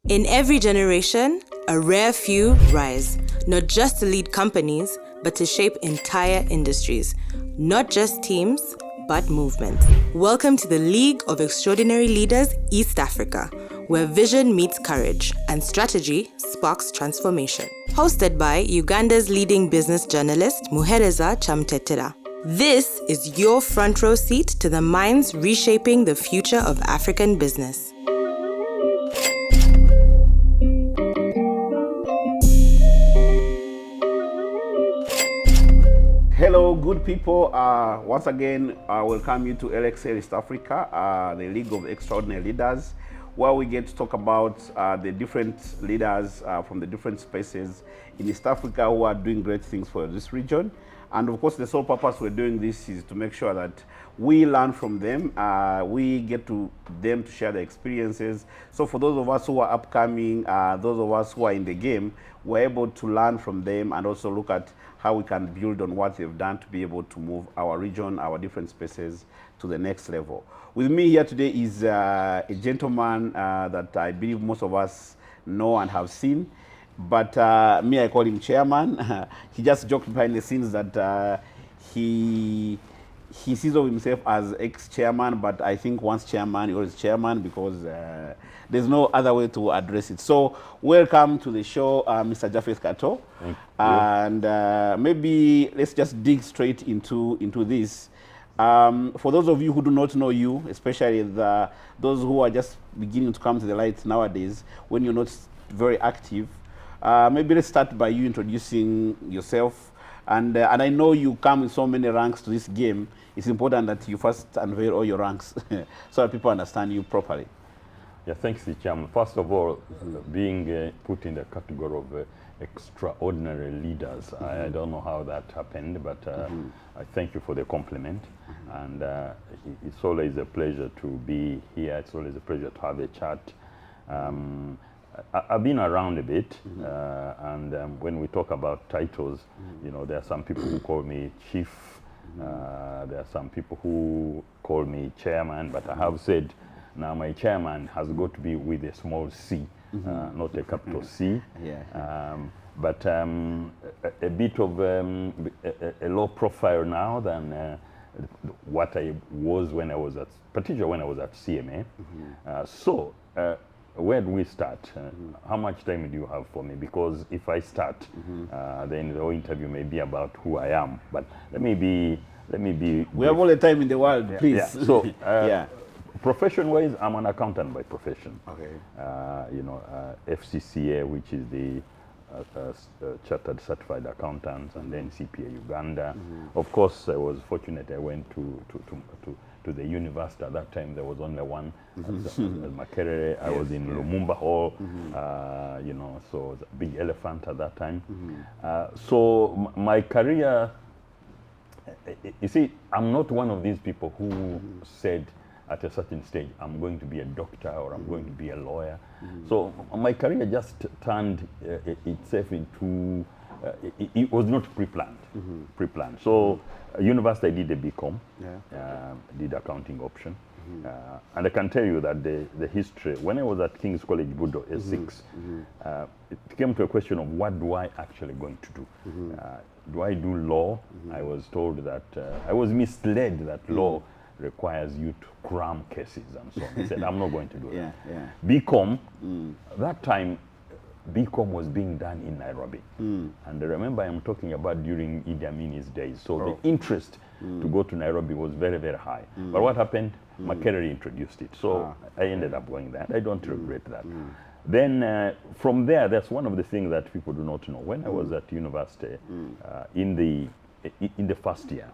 In every generation, a rare few rise, not just to lead companies, but to shape entire industries. Not just teams, but movements. Welcome to the League of Extraordinary Leaders East Africa, where vision meets courage and strategy sparks transformation. Hosted by Uganda's leading business journalist, Muhereza Chamtetera. This is your front row seat to the minds reshaping the future of African business. Hello, good people. Once again, I welcome you to LXL East Africa, the League of Extraordinary Leaders, where we get to talk about the different leaders from the different spaces in East Africa who are doing great things for this region. And of course, the sole purpose we're doing this is to make sure that we learn from them. We get to them to share their experiences. So for those of us who are upcoming, those of us who are in the game, we're able to learn from them and also look at how we can build on what they've done to be able to move our region, our different spaces to the next level. With me here today is a gentleman that I believe most of us know and have seen. But me, I call him chairman. He just joked behind the scenes that he sees of himself as ex-chairman, but I think once chairman, he always chairman because there's no other way to address it. So welcome to the show, Mr. Japheth Katto. Thank you. And maybe let's just dig straight into this. For those of you who do not know you, especially those who are just beginning to come to the light nowadays, when you're not very active, maybe let's start by you introducing yourself. And I know you come with so many ranks to this game. It's important that you first unveil all your ranks so that people understand you properly. Yeah, thanks, Chairman. First of all, being put in the category of extraordinary leaders, I don't know how that happened, but I thank you for the compliment. And it's always a pleasure to be here. It's always a pleasure to have a chat. I've been around a bit, and when we talk about titles, you know, there are some people who call me chief, there are some people who call me chairman, but I have said now my chairman has got to be with a small c, not a capital C. But a bit of a low profile now than what I was when I was at, particularly when I was at CMA. Where do we start? How much time do you have for me? Because if I start, then the whole interview may be about who I am. But let me be. We have all the time in the world, please. Yeah. So, profession-wise, I'm an accountant by profession. Okay. FCCA, which is the Chartered Certified Accountants, and then CPA Uganda. Of course, I was fortunate. I went to the university. At that time there was only one at Makerere. I was in Lumumba Hall, so it was a big elephant at that time. So my career, you see, I'm not one of these people who said at a certain stage I'm going to be a doctor or I'm going to be a lawyer. So my career just turned itself into it was not pre-planned. So university I did a BCom, did accounting option, and I can tell you that the history, when I was at King's College Budo S6, it came to a question of what do I actually going to do? Do I do law? I was told that, I was misled that law requires you to cram cases and so on. I said, I'm not going to do that. BCom, that time, BCom was being done in Nairobi. And I remember I'm talking about during Idi Amin's days. So the interest to go to Nairobi was very, very high. But what happened? Makerere introduced it. So I ended up going there. I don't regret that. Then from there, that's one of the things that people do not know. When I was at university, in the first year,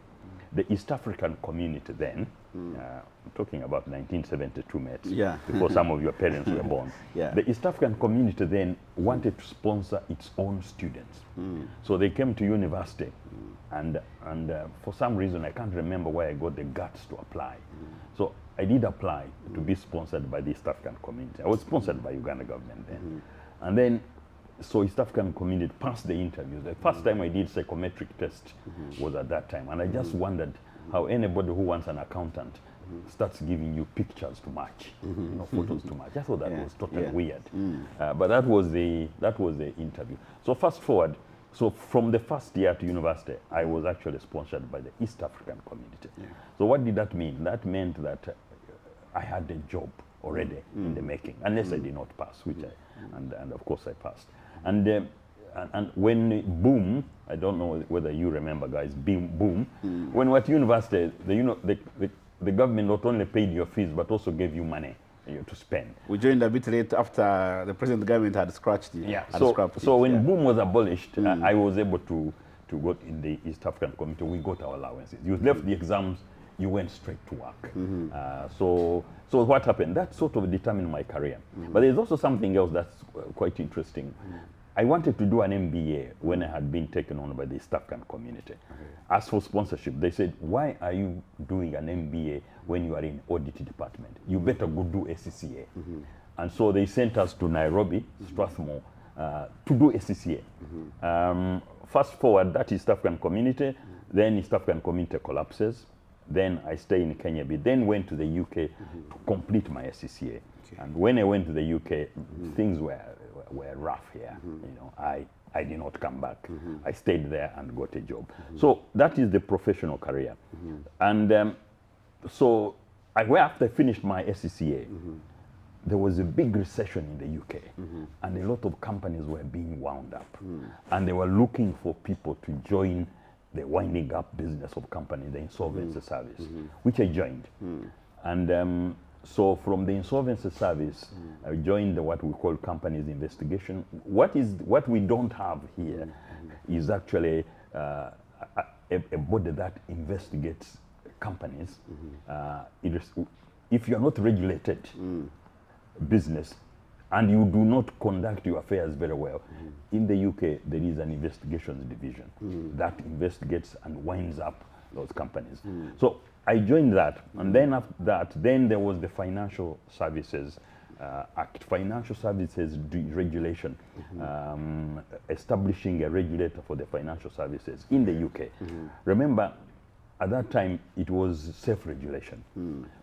the East African community then, I'm talking about 1972, mates, before some of your parents were born. The East African community then wanted to sponsor its own students. So they came to university, and for some reason, I can't remember where I got the guts to apply. So I did apply to be sponsored by the East African community. I was sponsored by Uganda government then. And then, so East African community passed the interviews. The first time I did psychometric test was at that time. And I just wondered how anybody who wants an accountant starts giving you pictures to match, photos to match. I thought that was totally weird. But that was the interview. So fast forward. So from the first year to university, I was actually sponsored by the East African community. So what did that mean? That meant that I had a job already in the making, unless I did not pass, which and of course I passed. And when boom, I don't know whether you remember, guys, boom. When we were at university, the government not only paid your fees but also gave you money to spend. We joined a bit late after the present government had scratched it. So when boom was abolished, I was able to go in the East African community. We got our allowances. You left the exams, you went straight to work. So what happened? That sort of determined my career. But there's also something else that's quite interesting. I wanted to do an MBA when I had been taken on by the East African community. As for sponsorship, they said, why are you doing an MBA when you are in audit department? You better go do SCCA. And so they sent us to Nairobi, Strathmore, to do SCCA. Fast forward, that East African community, then East African community collapses. Then I stay in Kenya, then went to the UK to complete my SCCA. And when I went to the UK, things were rough here. I did not come back. I stayed there and got a job. So that is the professional career. And so after I finished my SCCA, there was a big recession in the UK, and a lot of companies were being wound up, and they were looking for people to join the winding up business of company, the insolvency service, which I joined. And so from the insolvency service, I joined what we call companies investigation. What we don't have here is actually a body that investigates companies. If you are not regulated business and you do not conduct your affairs very well, in the UK there is an investigations division that investigates and winds up those companies. So I joined that, and then after that, then there was the Financial Services Act, Financial Services Regulation, establishing a regulator for the financial services in the UK. Remember, at that time, it was self-regulation.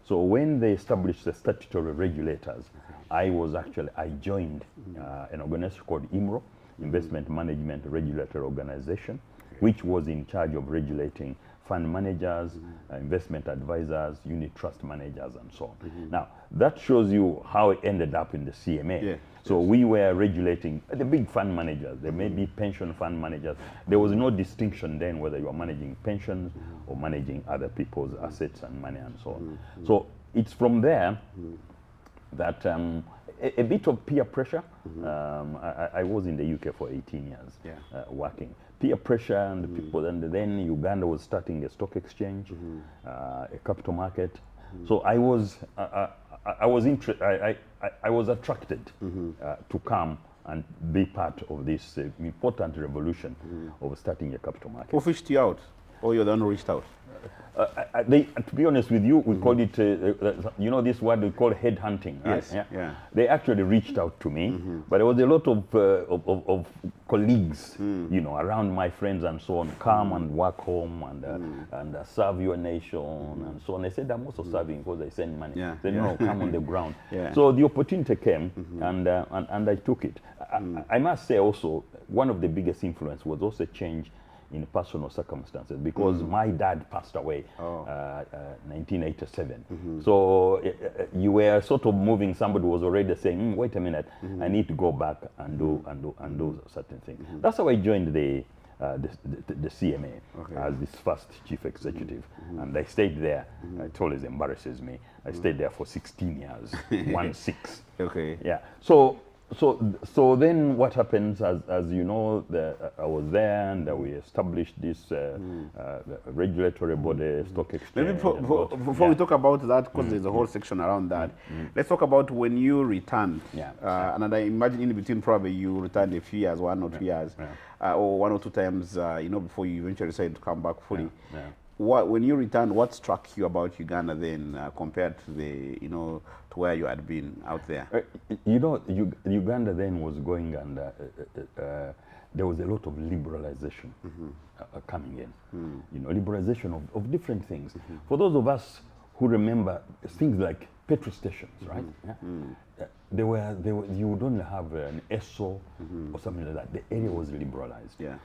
So when they established the statutory regulators, I joined an organization called IMRO, Investment Management Regulatory Organization, which was in charge of regulating fund managers, investment advisors, unit trust managers, and so on. Now, that shows you how it ended up in the CMA. So we were regulating the big fund managers. There may be pension fund managers. There was no distinction then whether you are managing pensions or managing other people's assets and money and so on. So it's from there that a bit of peer pressure. I was in the UK for 18 years working. Peer pressure and the people, and then Uganda was starting a stock exchange, a capital market. So I was attracted to come and be part of this important revolution of starting a capital market. Who fished you out, or you're the one who reached out? To be honest with you, we call it, this word we call headhunting. Right? They actually reached out to me, but there was a lot of colleagues, around my friends and so on, come and work home and serve your nation and so on. They said, I'm also serving because they send money. They said, no, come on the ground. So the opportunity came, and I took it. I must say also, one of the biggest influence was also change in personal circumstances, because my dad passed away 1987. So you were sort of moving. Somebody was already saying, wait a minute, I need to go back and do certain things. That's how I joined the CMA as this first chief executive, and I stayed there. It always embarrasses me. I stayed there for 16 years, 1-6. So then what happens, as you know, I was there and we established this regulatory body, stock exchange. Maybe before we talk about that, because there's a whole section around that, let's talk about when you returned. And I imagine in between probably you returned a few years, 1 or 2 years, or 1 or 2 times, before you eventually decided to come back fully. When you returned, what struck you about Uganda then compared to to where you had been out there? Uganda then was going, and there was a lot of liberalization coming in. Liberalization of different things. For those of us who remember things like petrol stations, right? Yeah? They were, you would only have an ESSO or something like that. The area was liberalized. Yeah.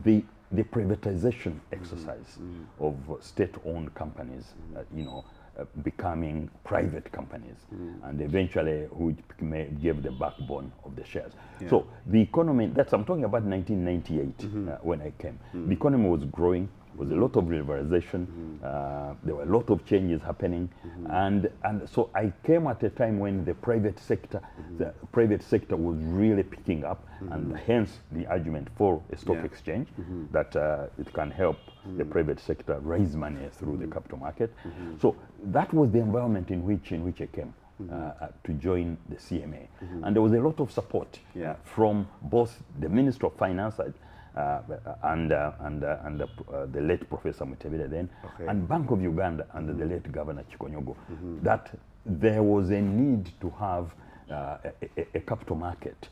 The privatization exercise of state-owned companies, becoming private companies, and eventually which gave the backbone of the shares. Yeah. So the economy, I'm talking about 1998 when I came. The economy was growing, was a lot of liberalization, there were a lot of changes happening, and so I came at a time when the private sector was really picking up, and hence the argument for a stock exchange, that it can help the private sector raise money through the capital market. So that was the environment in which I came. To join the CMA, and there was a lot of support from both the Minister of Finance and the late Professor Mutebile then, and Bank of Uganda under the late Governor Chikonyogo, that there was a need to have a capital market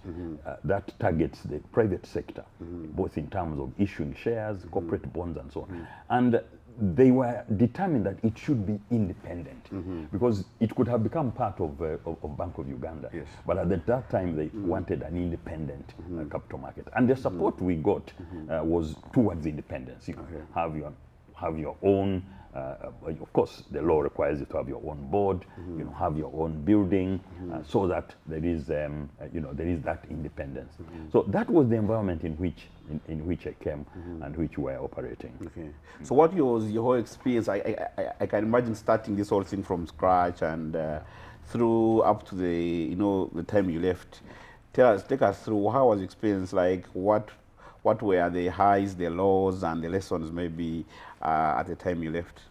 that targets the private sector, both in terms of issuing shares, corporate bonds, and so on. And they were determined that it should be independent, because it could have become part of Bank of Uganda. Yes. But at that time, they wanted an independent capital market. And the support we got was towards independence. You have your own, of course, the law requires you to have your own board, have your own building, so that there is, there is that independence. So that was the environment in which I came and which we were operating. Okay. So what was your whole experience? I can imagine starting this whole thing from scratch and through up to the time you left. Take us through how was the experience like. What were the highs, the lows, and the lessons maybe at the time you left?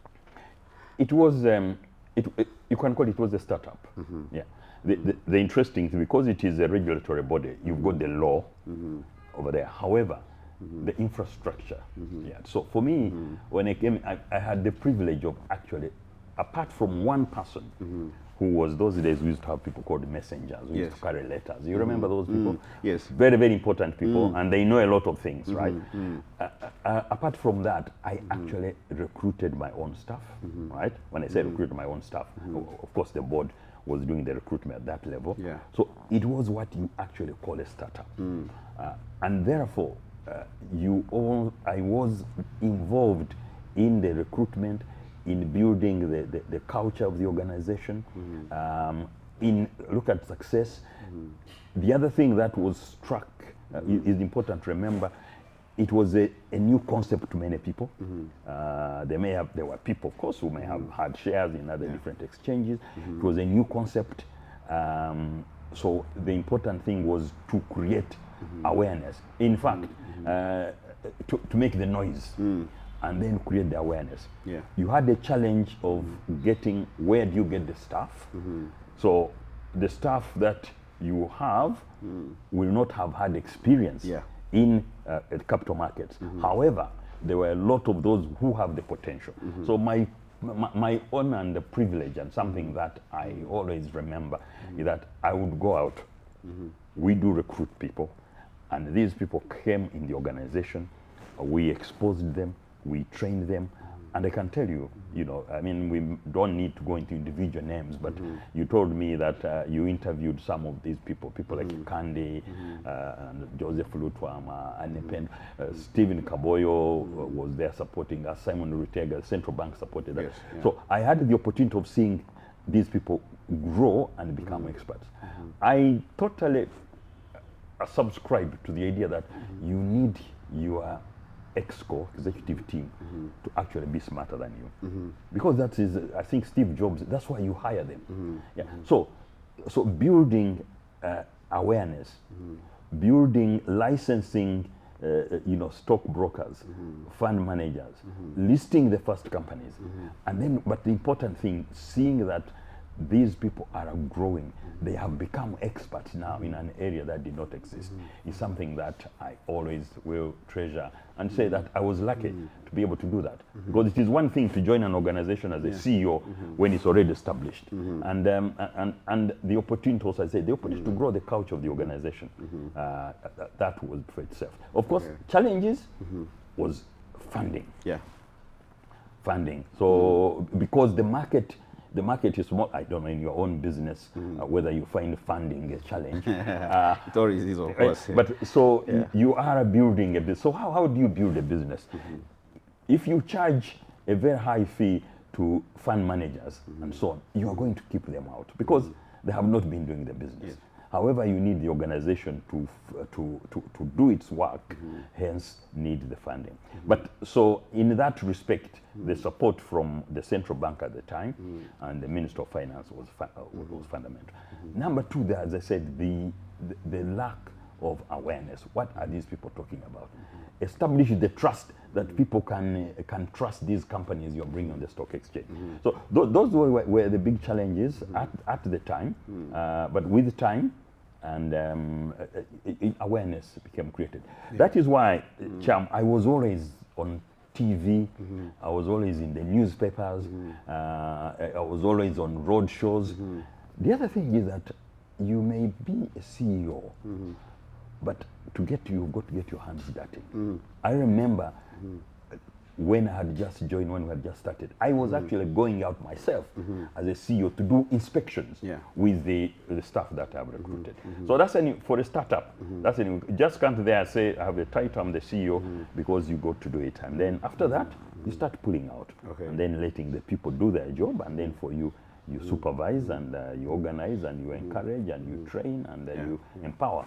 It was, you can call it was a startup. Yeah. The interesting thing, because it is a regulatory body, you've got the law over there. However, the infrastructure. Yeah. So for me, when I came, I had the privilege of actually, apart from one person, who was, those days we used to have people called messengers who used to carry letters. You remember those people? Yes. Very, very important people, and they know a lot of things, right? Apart from that, I actually recruited my own staff, right? When I say recruited my own staff, of course the board was doing the recruitment at that level. Yeah. So it was what you actually call a startup. And therefore, I was involved in the recruitment, in building the culture of the organization, in look at success. The other thing that was struck is important to remember, it was a new concept to many people. There were people, of course, who may have had shares in other different exchanges. It was a new concept. So the important thing was to create awareness. In fact, to make the noise. And then create the awareness. Yeah. You had the challenge of getting, where do you get the staff? So the staff that you have will not have had experience in capital markets. However, there were a lot of those who have the potential. So my honor and the privilege, and something that I always remember, is that I would go out, we do recruit people, and these people came in the organization, we exposed them, we trained them, and I can tell you, I mean, we don't need to go into individual names, but you told me that you interviewed some of these people like Kandi, and Joseph Lutwama, and Stephen Kaboyo was there supporting us, Simon Rutega, Central Bank supported us. So I had the opportunity of seeing these people grow and become experts. I totally subscribe to the idea that you need your ExCo executive team to actually be smarter than you, because that is, I think Steve Jobs, that's why you hire them. Yeah. So building awareness, building licensing, stockbrokers, fund managers, listing the first companies, and then, but the important thing, seeing that these people are growing, they have become experts now in an area that did not exist, is something that I always will treasure and say that I was lucky to be able to do that. Because it is one thing to join an organization as a CEO when it's already established, and the opportunity also, I say, the opportunity to grow the culture of the organization, that was for itself. Of course, challenges was funding. Yeah. funding. So because the market is small. I don't know, in your own business whether you find funding a challenge. It always is, of course. Right? But so you are building a business. So how do you build a business? If you charge a very high fee to fund managers and so on, you are going to keep them out because they have not been doing the business. Yes. However, you need the organization to do its work, hence need the funding. But so in that respect, the support from the central bank at the time and the Minister of Finance was fundamental. Number two, as I said, the lack of awareness. What are these people talking about? Establish the trust that people can trust these companies you're bringing on the stock exchange. So those were the big challenges at the time, but with time and awareness became created. That is why, Cham, I was always on TV, I was always in the newspapers, I was always on road shows. The other thing is that you may be a CEO, but you've got to get your hands dirty. I remember when I had just joined, when we had just started, I was actually going out myself as a CEO to do inspections with the staff that I've recruited. So that's for a startup. That's just come there and say, I have a title, I'm the CEO, because you got to do it. And then after that, you start pulling out and then letting the people do their job, and then for you supervise and you organize and you encourage and you train and you empower.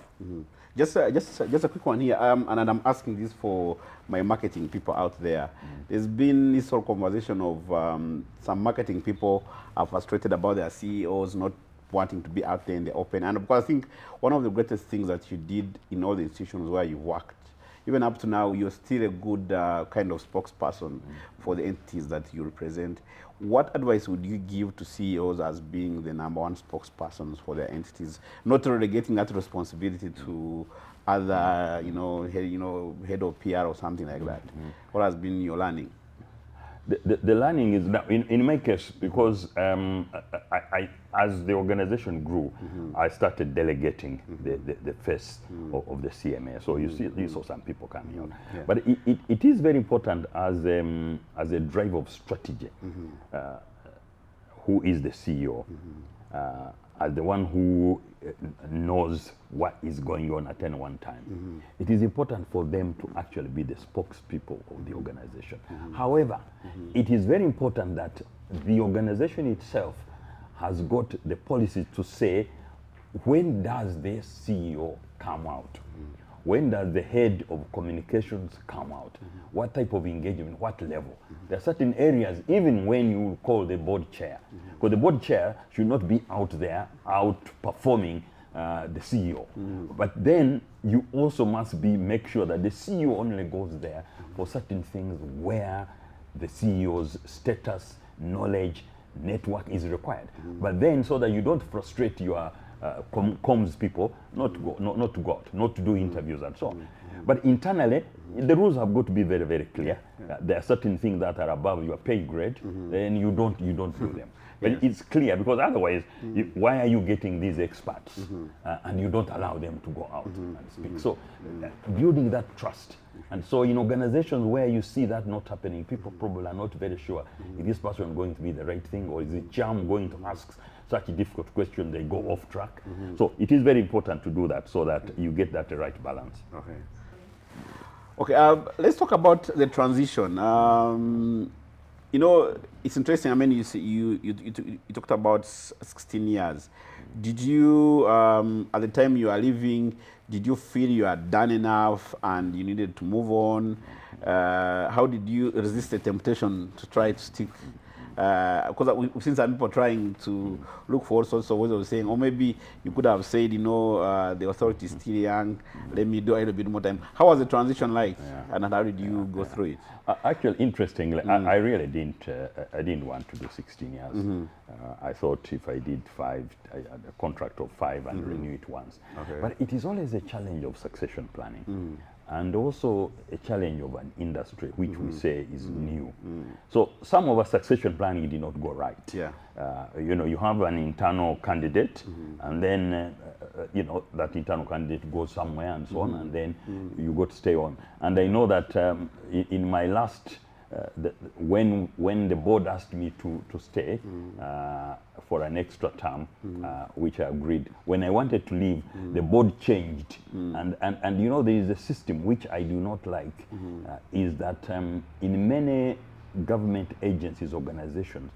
Just a quick one here, and I'm asking this for my marketing people out there. There's been this whole conversation of some marketing people are frustrated about their CEOs not wanting to be out there in the open. And of course, I think one of the greatest things that you did in all the institutions where you worked, even up to now, you're still a good kind of spokesperson for the entities that you represent. What advice would you give to CEOs as being the number one spokespersons for their entities, not relegating that responsibility to other, head of PR or something like that? What has been your learning? The learning is that in my case, because I as the organization grew, I started delegating the face of the CMA. So you saw some people coming out. But it is very important as a driver of strategy, who is the CEO, as the one who knows what is going on at any one time. It is important for them to actually be the spokespeople of the organization. However, it is very important that the organization itself has got the policy to say, when does the CEO come out? When does the head of communications come out? What type of engagement, what level? There are certain areas, even when you call the board chair, because the board chair should not be out there, outperforming the CEO. But then you also must make sure that the CEO only goes there for certain things where the CEO's status, knowledge, network is required. But then so that you don't frustrate your comms people, not to go out, not to do interviews and so on. But internally, the rules have got to be very, very clear. There are certain things that are above your pay grade, then you don't do them. But it's clear, because otherwise, why are you getting these experts and you don't allow them to go out and speak? So building that trust. And so in organizations where you see that not happening, people probably are not very sure, is this person going to be the right thing, or is the charm going to ask such a difficult question, they go off track? So it is very important to do that so that you get that right balance. Okay, let's talk about the transition. It's interesting. I mean, you talked about 16 years. Did you, at the time you are leaving, did you feel you had done enough and you needed to move on? How did you resist the temptation to try to stick? Because we've seen some people trying to look for all sorts of ways of saying, or maybe you could have said, the authority is still young, let me do a little bit more time. How was the transition like, and how did you go through it? Actually, interestingly, I really didn't want to do 16 years. I thought if I did 5, I had a contract of 5 and renew it once. But it is always a challenge of succession planning. And also a challenge of an industry which we say is new. So some of our succession planning did not go right. You have an internal candidate, and then that internal candidate goes somewhere and so on, and then you got to stay on. And I know that in my last when the board asked me to stay for an extra term, which I agreed. When I wanted to leave, the board changed, and you know, there is a system which I do not like, is that in many government agencies, organizations,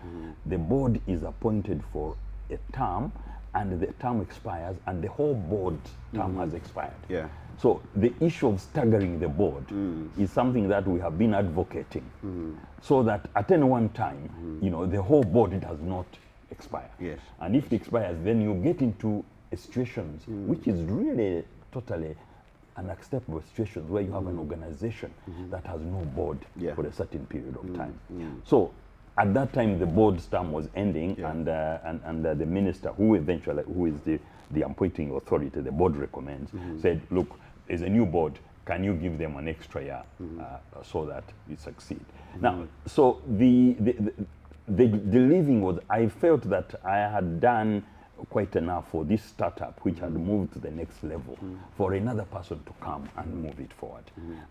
the board is appointed for a term, and the term expires, and the whole board term has expired. Yeah. So the issue of staggering the board is something that we have been advocating, so that at any one time, you know, the whole board does not expire. Yes. And if it expires, then you get into situations which is really totally unacceptable situations where you have an organization that has no board for a certain period of time. So at that time, the board's term was ending, and the minister, who is the appointing authority, the board recommends, said, look, there's a new board, can you give them an extra year so that we succeed? Now, so the leaving was, I felt that I had done quite enough for this startup, which had moved to the next level, for another person to come and move it forward.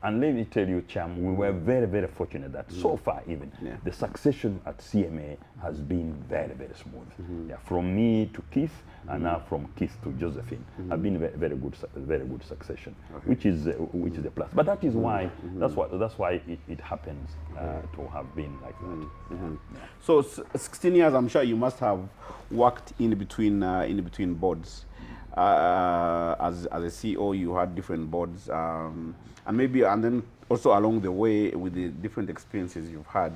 And let me tell you, Cham, we were very, very fortunate that so far even, the succession at CMA has been very, very smooth. From me to Keith, and now from Keith to Josephine, have been very good succession, which is a plus. But that is why, that's why it happens to have been like that. So 16 years, I'm sure you must have worked in between boards. As a CEO, you had different boards, and then also along the way with the different experiences you've had.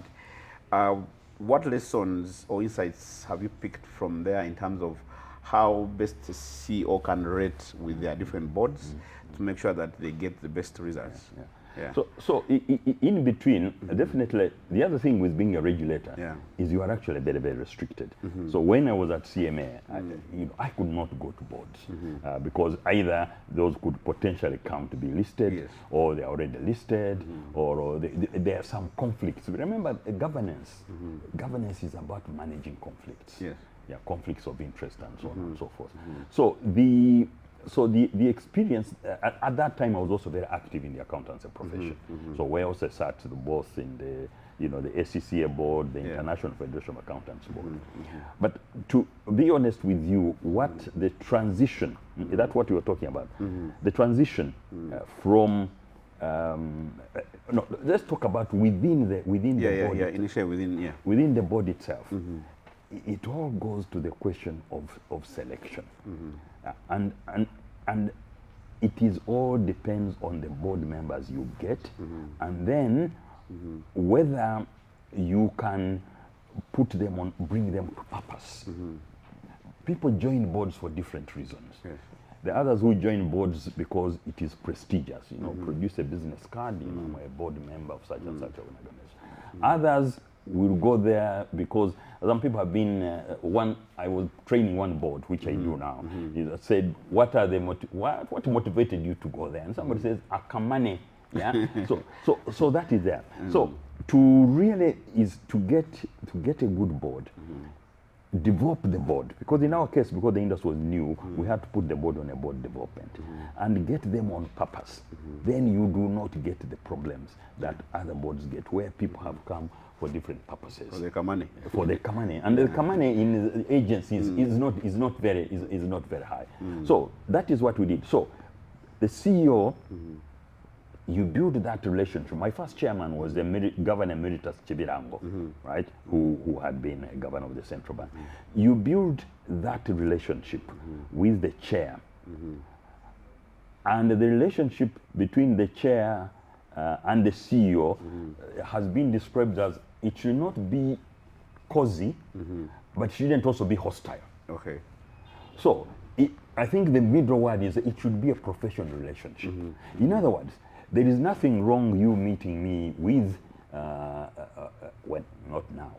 What lessons or insights have you picked from there in terms of how best a CEO can rate with their different boards to make sure that they get the best results? So in between, definitely, the other thing with being a regulator is you are actually very, very restricted. So when I was at CMA, I could not go to boards because either those could potentially come to be listed, or they are already listed, or there are some conflicts. Remember, governance is about managing conflicts. Conflicts of interest and so on and so forth. So the experience at that time, I was also very active in the accountancy profession. So we also sat both in the SCCA board, the International Federation of Accountants board. But to be honest with you, what the transition, that's what you were talking about, the transition from let's talk about within the board. Initially within the board itself. It all goes to the question of selection, and it is all depends on the board members you get, and then whether you can put them on, bring them to purpose. People join boards for different reasons. The others who join boards because it is prestigious, produce a business card, I'm a board member of such and such organization. Others will go there because some people have been I was training one board, which I do now. Said, what motivated you to go there? And somebody says, akamane. So that is there. So to really is to get a good board, develop the board, because in our case, because the industry was new, we had to put the board on a board development and get them on purpose. Then you do not get the problems that other boards get, where people have come for different purposes. For the kamane. And the kamane in agencies is not very high. So that is what we did. So the CEO, you build that relationship. My first chairman was the Governor Emeritus Chibirango, right? Who had been a governor of the central bank. You build that relationship with the chair, and the relationship between the chair and the CEO has been described as it should not be cozy, but it shouldn't also be hostile. Okay. So I think the middle word is it should be a professional relationship. In other words, there is nothing wrong you meeting me with, well, not now.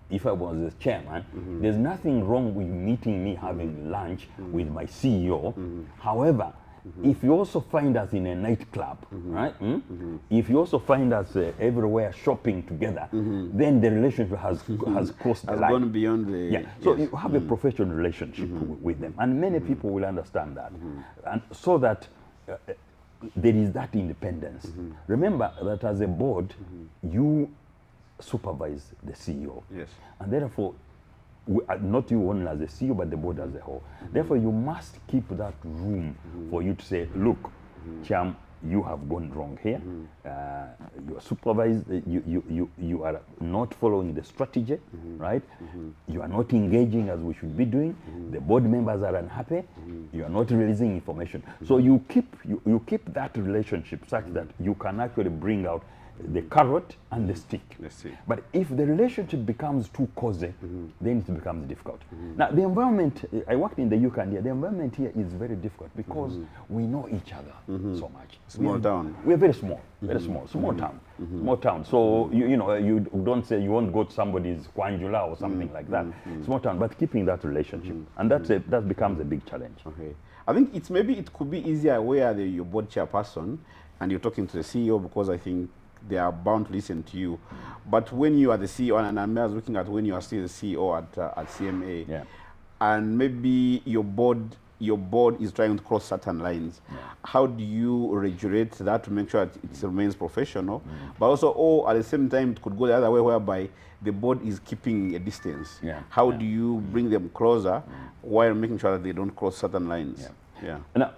If I was the chairman, there's nothing wrong with meeting me having lunch with my CEO. However, if you also find us in a nightclub, right? If you also find us everywhere shopping together, then the relationship has crossed the line. Has gone beyond the... So you have a professional relationship with them. And many people will understand that. And so that there is that independence. Remember that as a board, you supervise the CEO. Yes. And therefore, not you only as a CEO, but the board as a whole. Therefore, you must keep that room for you to say, look, Cham, you have gone wrong here. You are supervised. You are not following the strategy, right? You are not engaging as we should be doing. The board members are unhappy. You are not releasing information. So you keep that relationship such that you can actually bring out the carrot and the stick. But if the relationship becomes too cozy, then it becomes difficult. Now, the environment, I worked in the Uganda, the environment here is very difficult because we know each other so much. Small town. We're very small, small town. Small town. So, you don't say you won't go to somebody's Kwanjula or something like that. Small town, but keeping that relationship. And that becomes a big challenge. Okay. I think it could be easier where your board chairperson and you're talking to the CEO, because I think they are bound to listen to you. But when you are the CEO, and I was looking at when you are still the CEO at CMA, and maybe your board is trying to cross certain lines, how do you regulate that to make sure that it remains professional? But also, at the same time, it could go the other way, whereby the board is keeping a distance. How do you bring them closer while making sure that they don't cross certain lines? Now,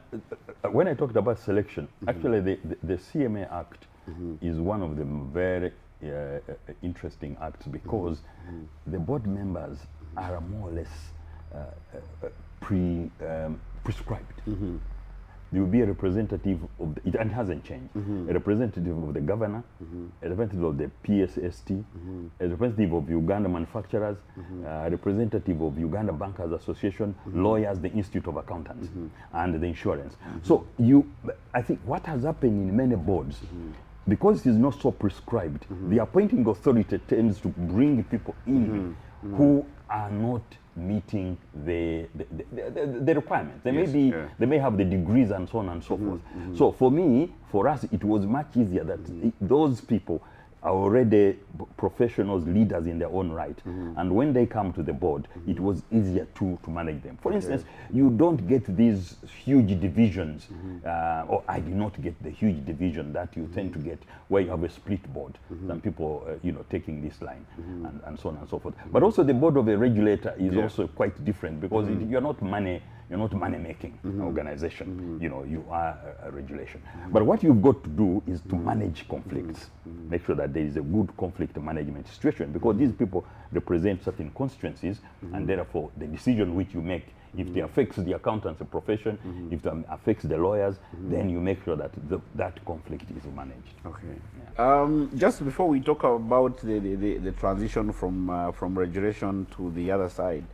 when I talked about selection, actually the CMA Act is one of the very interesting acts, because the board members are more or less prescribed. There will be a representative of it, and it hasn't changed. A representative of the governor, a representative of the PSST, a representative of Uganda manufacturers, a representative of Uganda Bankers Association, lawyers, the Institute of Accountants, and the insurance. So I think what has happened in many boards, because it is not so prescribed, the appointing authority tends to bring people in who are not meeting the requirements. They may have the degrees and so on and so forth. So for us, it was much easier that those people are already professionals, leaders in their own right. And when they come to the board, it was easier to manage them. For instance, you don't get these huge divisions, or I did not get the huge division that you tend to get where you have a split board. Some people, taking this line and so on and so forth. But also the board of a regulator is also quite different, because you're not money making organization. You are a regulation. But what you've got to do is to manage conflicts. Make sure that there is a good conflict management situation, because these people represent certain constituencies, and therefore the decision which you make, if it affects the accountancy profession, if it affects the lawyers, then you make sure that that conflict is managed. Okay. Just before we talk about the transition from regulation to the other side,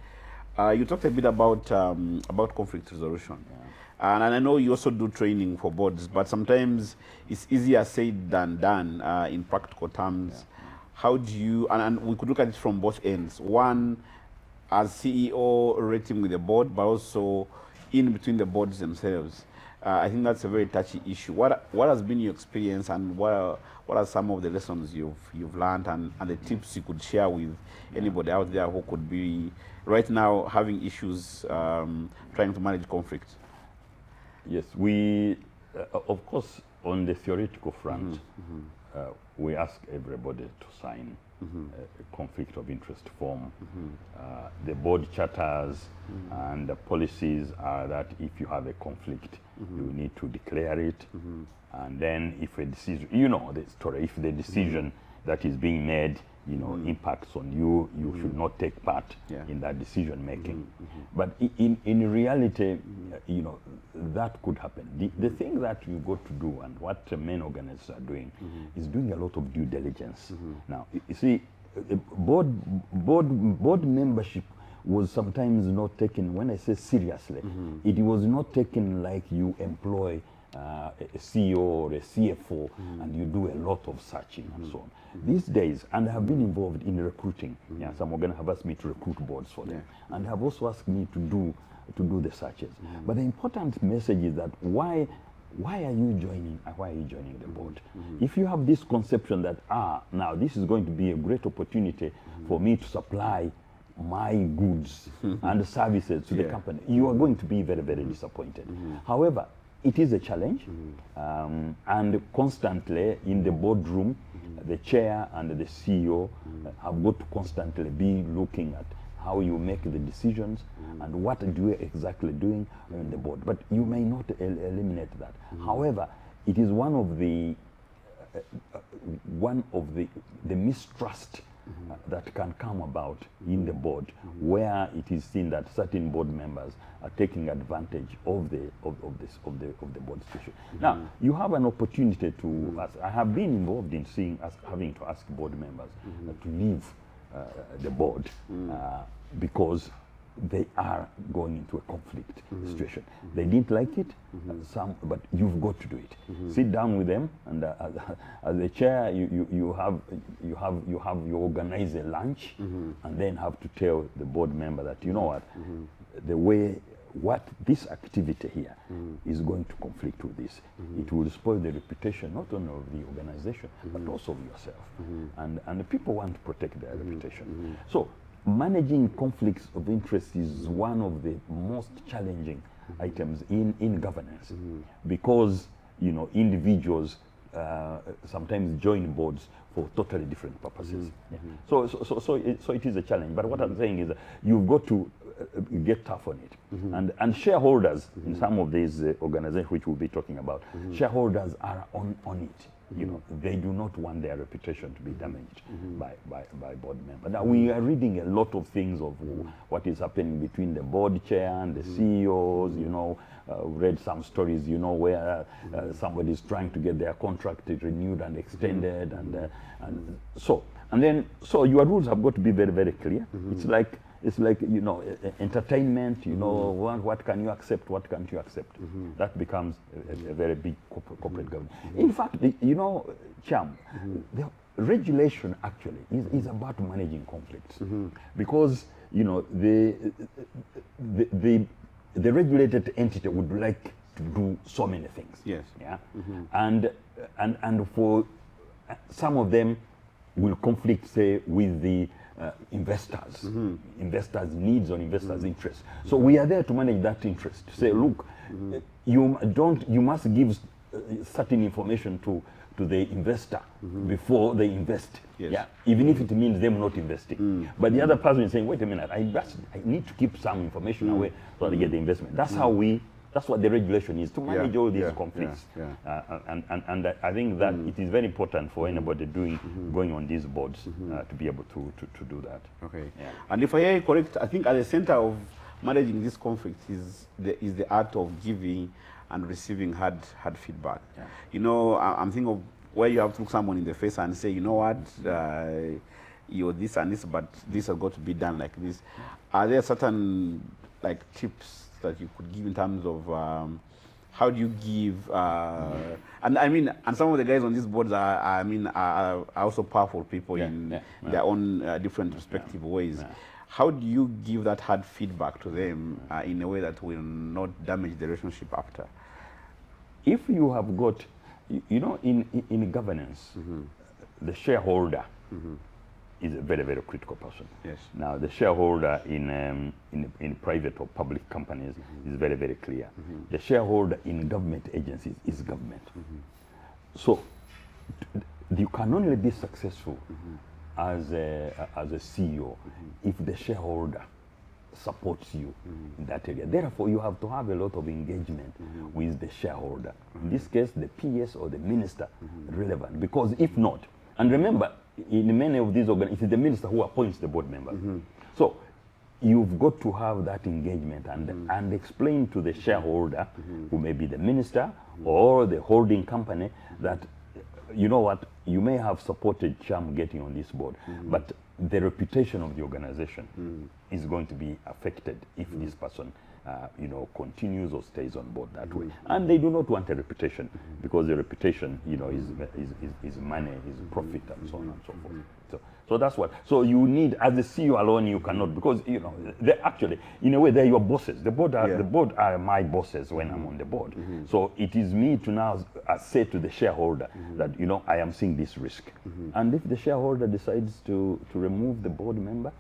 you talked a bit about conflict resolution. And I know you also do training for boards, but sometimes it's easier said than done in practical terms. How do you, and we could look at it from both ends. One, as CEO rating with the board, but also in between the boards themselves. I think that's a very touchy issue. What has been your experience, and what are some of the lessons you've learned, and the tips you could share with anybody out there who could be right now having issues trying to manage conflict? Yes, we, of course, on the theoretical front, we ask everybody to sign a conflict of interest form. The board charters and the policies are that if you have a conflict, you need to declare it. And then if a decision, the story, if the decision that is being made impacts on you, you should not take part in that decision making. But in reality, that could happen. The thing that you got to do, and what main organizers are doing, is doing a lot of due diligence. Now, you see, board membership was sometimes not taken, when I say seriously, it was not taken like you employ a CEO or a CFO and you do a lot of searching and so on. These days, and I have been involved in recruiting. Some organizers have asked me to recruit boards for them, and have also asked me to do the searches. But the important message is that why are you joining, and why are you joining the board? If you have this conception that now this is going to be a great opportunity for me to supply my goods and services to the company, you are going to be very, very disappointed. However, it is a challenge, and constantly in the boardroom, the chair and the CEO have got to constantly be looking at how you make the decisions and what you are exactly doing on the board. But you may not eliminate that. However, it is one of the mistrust that can come about in the board, where it is seen that certain board members are taking advantage of the board situation. Now, you have an opportunity to. I have been involved in having to ask board members to leave the board because they are going into a conflict situation. They didn't like it, but you've got to do it. Sit down with them, and as the chair, you organize a lunch, and then have to tell the board member that, you know what, the way what this activity here is going to conflict with this. It will spoil the reputation not only of the organization but also of yourself. And the people want to protect their reputation. So managing conflicts of interest is one of the most challenging items in governance, because individuals sometimes join boards for totally different purposes. So it is a challenge. But what I'm saying is that you've got to get tough on it. And shareholders in some of these organizations which we'll be talking about, shareholders are on it. They do not want their reputation to be damaged by board members. Now, we are reading a lot of things of what is happening between the board chair and the CEOs. Read some stories, where somebody is trying to get their contract renewed and extended, and so your rules have got to be very, very clear. It's like entertainment. What can you accept, what can't you accept? That becomes a very big corporate governance. In fact, Cham, the regulation actually is about managing conflicts, because the regulated entity would like to do so many things. Yes. Yeah. And for some of them will conflict, say, with the investors' needs or investors' interests. So we are there to manage that interest. To say, look, you must give certain information to the investor before they invest. Yes. Yeah, even if it means them not investing. But the other person is saying, wait a minute, I need to keep some information away so I get the investment. That's how that's what the regulation is, to manage all these conflicts. And I think that it is very important for anybody going on these boards to be able to do that. Okay. Yeah. And if I hear you correct, I think at the center of managing this conflict is the art of giving and receiving hard feedback. Yeah. I'm thinking of where you have to look someone in the face and say, you know what, you're this and this, but this has got to be done like this. Are there certain tips that you could give in terms of how do you give and some of the guys on these boards are also powerful people in their own different respective ways. How do you give that hard feedback to them in a way that will not damage the relationship after? If you have got, in governance, the shareholder is a very, very critical person. Yes. Now, the shareholder in private or public companies is very, very clear. The shareholder in government agencies is government. So you can only be successful as a CEO if the shareholder supports you in that area. Therefore, you have to have a lot of engagement with the shareholder. In this case, the PS or the minister relevant, because if not, and remember, in many of these organizations, it is the minister who appoints the board member. So you've got to have that engagement and explain to the shareholder, who may be the minister or the holding company, that, you know what, you may have supported Cham getting on this board, but the reputation of the organization is going to be affected if this person continues or stays on board that way. And they do not want a reputation, because the reputation, is money, is profit, and so on and so forth. So that's what. So you need, as the CEO alone, you cannot, because they actually, in a way, they're your bosses. The board are my bosses when I'm on the board. So it is me to now say to the shareholder that I am seeing this risk. And if the shareholder decides to remove the board member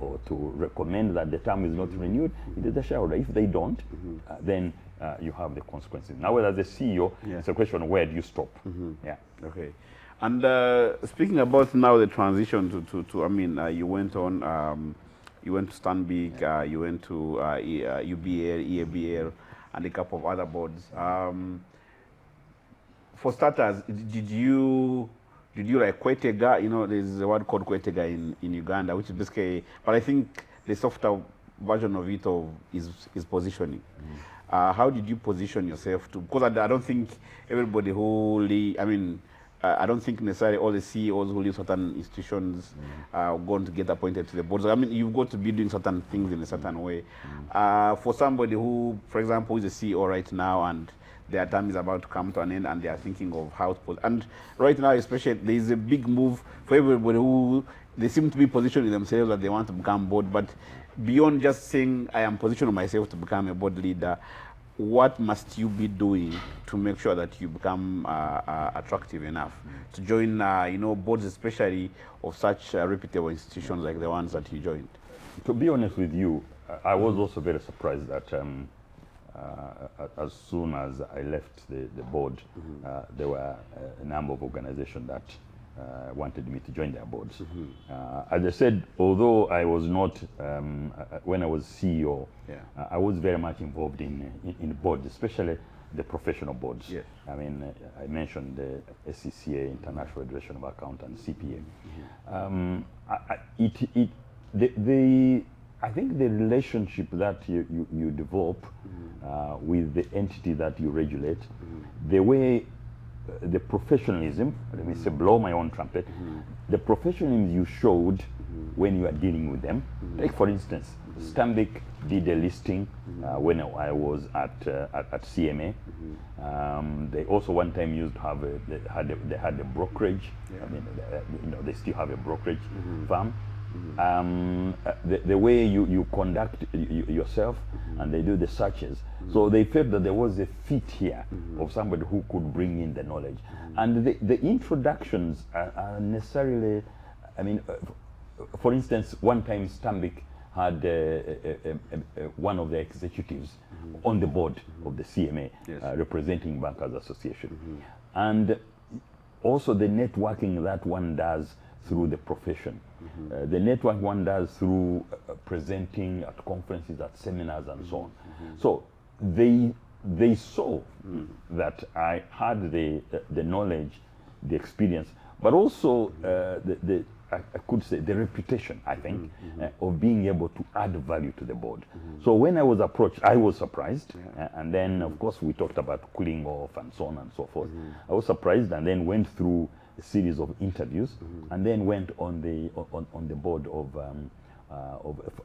or to recommend that the term is not renewed, it is the shareholder. If they don't, then you have the consequences. Now, as a CEO, it's a question of where do you stop? Yeah. Okay. And speaking about now the transition to I mean, you went on, you went to Stanbic, you went to UBL, EABL, and a couple of other boards. For starters, did you like Kwetega? You know, there's a word called Kwetega in Uganda, which is basically, but I think the softer version of it is positioning. How did you position yourself to? Because I don't think everybody who I don't think necessarily all the CEOs who leave certain institutions are going to get appointed to the boards. I mean, you've got to be doing certain things in a certain way. For somebody who, for example, is a CEO right now and their term is about to come to an end and they are thinking of how to put. And right now, especially, there is a big move for everybody who they seem to be positioning themselves that they want to become board. But beyond just saying, I am positioning myself to become a board leader, what must you be doing to make sure that you become attractive enough to join, boards, especially of such reputable institutions like the ones that you joined? To be honest with you, I was also very surprised that as soon as I left the board, there were a number of organizations that wanted me to join their boards. As I said, although I was not, when I was CEO, I was very much involved in boards, especially the professional boards. Yes. I mean, I mentioned the SCCA, International Federation of Accountants, CPA. I think the relationship that you develop with the entity that you regulate, the way the professionalism, let me say, blow my own trumpet, the professionalism you showed when you are dealing with them. Like, for instance, Stanbic did a listing when I was at CMA. They also one time used to have they had a brokerage. I mean, they still have a brokerage firm. The way you conduct yourself and they do the searches, so they felt that there was a fit here of somebody who could bring in the knowledge. And the introductions are necessarily, I mean, for instance, one time Stanbic had one of the executives on the board of the CMA, representing Bankers Association. And also the networking that one does through the profession. The network one does through presenting at conferences, at seminars, and so on. So they saw that I had the knowledge, the experience, but also I could say the reputation, I think, of being able to add value to the board. So when I was approached, I was surprised. And then, of course, we talked about cooling off and so on and so forth. I was surprised and then went through a series of interviews and then went on the board of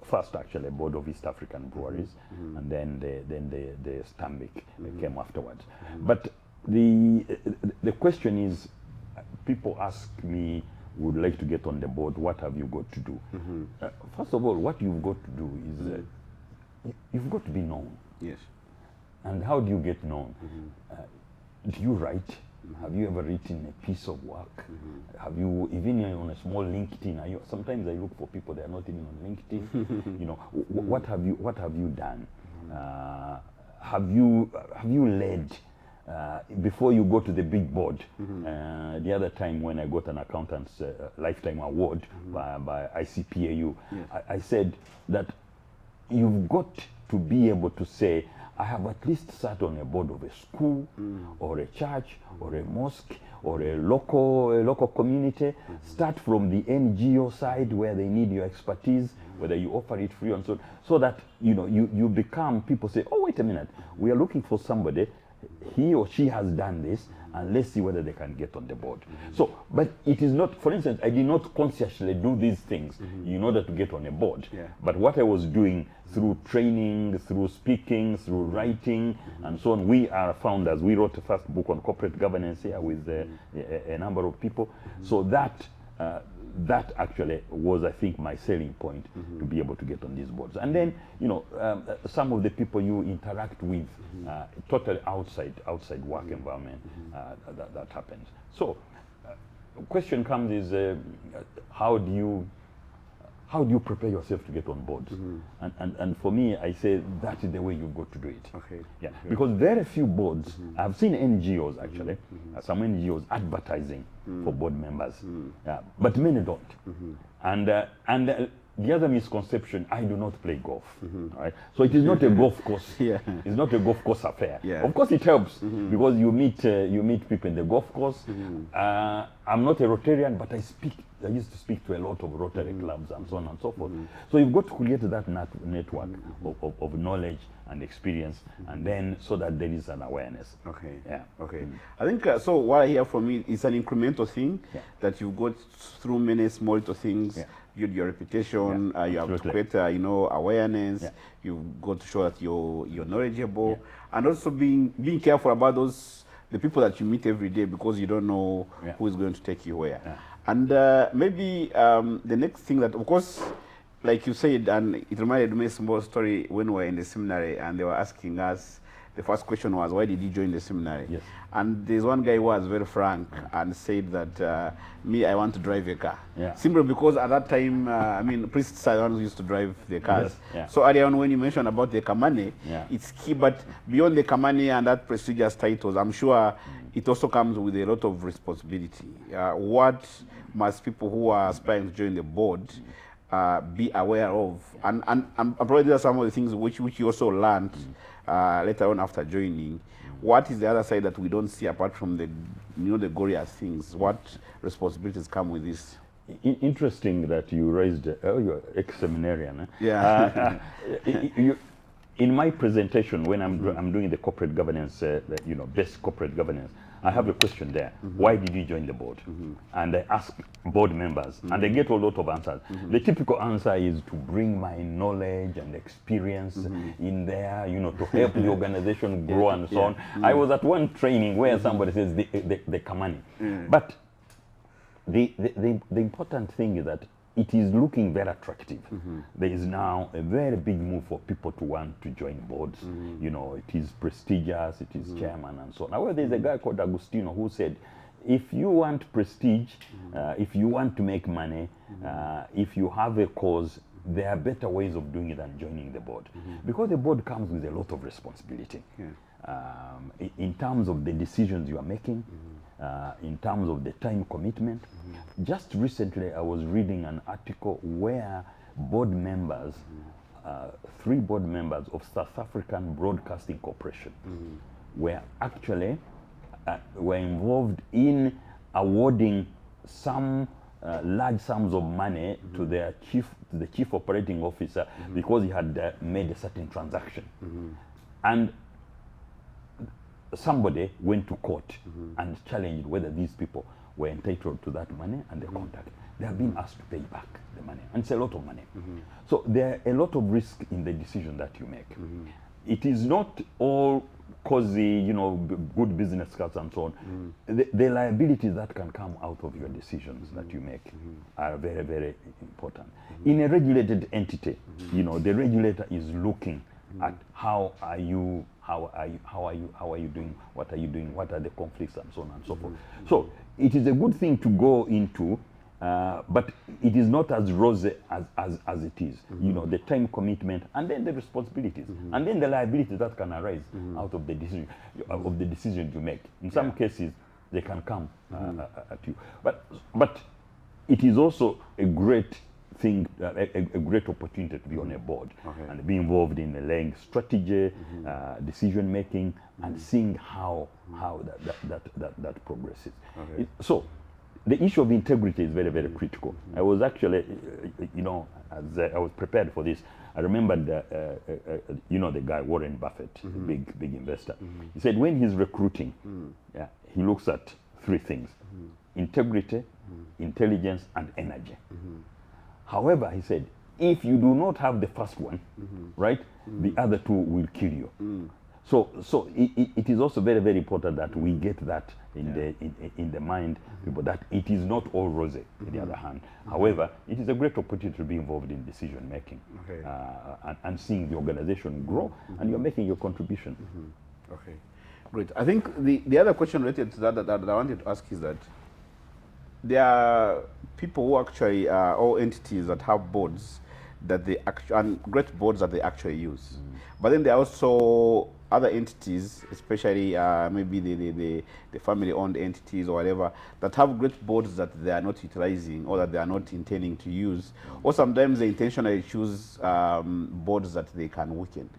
first actually a board of East African Breweries, and then the Stanbic came afterwards. But the question is, people ask me, would like to get on the board, what have you got to do? First of all, what you've got to do is you've got to be known. Yes. And how do you get known? Do you write? Have you ever written a piece of work? Have you, even on a small LinkedIn, sometimes I look for people that are not even on LinkedIn. What have you done? Have you led before you go to the big board? The other time when I got an accountant's lifetime award by ICPAU, I said that you've got to be able to say, I have at least sat on a board of a school or a church or a mosque or a local community. Start from the NGO side where they need your expertise, whether you offer it free and so on, so that you become, people say, oh, wait a minute, we are looking for somebody, he or she has done this, and let's see whether they can get on the board. So, but it is not, for instance, I did not consciously do these things in order to get on a board. But what I was doing through training, through speaking, through writing, and so on, we are founders. We wrote the first book on corporate governance here with a number of people. So that actually was, I think, my selling point to be able to get on these boards. And then, some of the people you interact with, totally outside work environment, that happens. So, question comes is, how do how do you prepare yourself to get on board? And for me, I say that is the way you've got to do it. Okay. Yeah. Because very few boards, I've seen NGOs actually, some NGOs advertising for board members, yeah, but many don't. And the other misconception, I do not play golf. Right? So it is not a golf course. Yeah. It's not a golf course affair. Yeah. Of course, it helps because you meet people in the golf course. I'm not a Rotarian, but I used to speak to a lot of Rotary clubs and so on and so forth. So you've got to create that network of knowledge and experience, and then so that there is an awareness. Okay. Yeah. Okay. I think so. What I hear from you is an incremental thing that you've got through many small little things. Yeah. Your reputation. You have to Absolutely. create, awareness. Yeah. You've got to show that you're knowledgeable, and also being careful about the people that you meet every day, because you don't know who is going to take you where. Yeah. And maybe the next thing that, of course, like you said, and it reminded me a small story when we were in the seminary, and they were asking us, the first question was, why did you join the seminary? Yes. And there's one guy who was very frank and said that, me, I want to drive a car. Yeah. Simply because at that time, priests are the ones who used to drive the cars. Yes. Yeah. So earlier on, when you mentioned about the Kamane, it's key, but beyond the Kamane and that prestigious titles, I'm sure it also comes with a lot of responsibility. What must people who are aspiring to join the board be aware of? And probably these are some of the things which you also learned later on after joining. What is the other side that we don't see apart from the glorious things? What responsibilities come with this? Interesting that you raised, you're ex-seminarian. Yeah. In my presentation, when I'm doing the corporate governance, best corporate governance, I have a question there. Why did you join the board? And I ask board members, and they get a lot of answers. The typical answer is to bring my knowledge and experience in there, to help the organization grow and so on. I was at one training where somebody says the Kamani. But the important thing is that it is looking very attractive. There is now a very big move for people to want to join boards. It is prestigious, it is chairman and so on. However, there's a guy called Agustino who said, if you want prestige, if you want to make money, if you have a cause, there are better ways of doing it than joining the board. Because the board comes with a lot of responsibility. In terms of the decisions you are making, in terms of the time commitment. Just recently, I was reading an article where board members, 3 board members of South African Broadcasting Corporation, were actually were involved in awarding some large sums of money to the chief operating officer because he had made a certain transaction, and somebody went to court and challenged whether these people were entitled to that money and the contract. They have been asked to pay back the money, and it's a lot of money. So there are a lot of risk in the decision that you make. It is not all cozy, good business cards and so on. The liabilities that can come out of your decisions that you make are very, very important. In a regulated entity, the regulator is looking at how are you doing, what are you doing, what are the conflicts and so on and so forth. So it is a good thing to go into, but it is not as rosy as it is. The time commitment and then the responsibilities and then the liabilities that can arise out of the decision you make. In some cases, they can come at you. But it is also a great thing, a great opportunity to be on a board and be involved in laying strategy, decision making, and seeing how that progresses. So the issue of integrity is very, very critical. I was actually, as I was prepared for this, I remembered, the guy Warren Buffett, big investor. He said when he's recruiting, he looks at 3 things: integrity, intelligence, and energy. However, he said, if you do not have the first one, right, the other 2 will kill you. So it is also very, very important that we get that in the mind, people, that it is not all rosy. On the other hand, however, it is a great opportunity to be involved in decision making and seeing the organization grow, and you're making your contribution. Okay, great. I think the other question related to that I wanted to ask is that there are people who actually or entities that have boards that they actually, and great boards that they actually use. But then there are also other entities, especially maybe the family-owned entities or whatever, that have great boards that they are not utilizing or that they are not intending to use. Or sometimes they intentionally choose boards that they can weaken.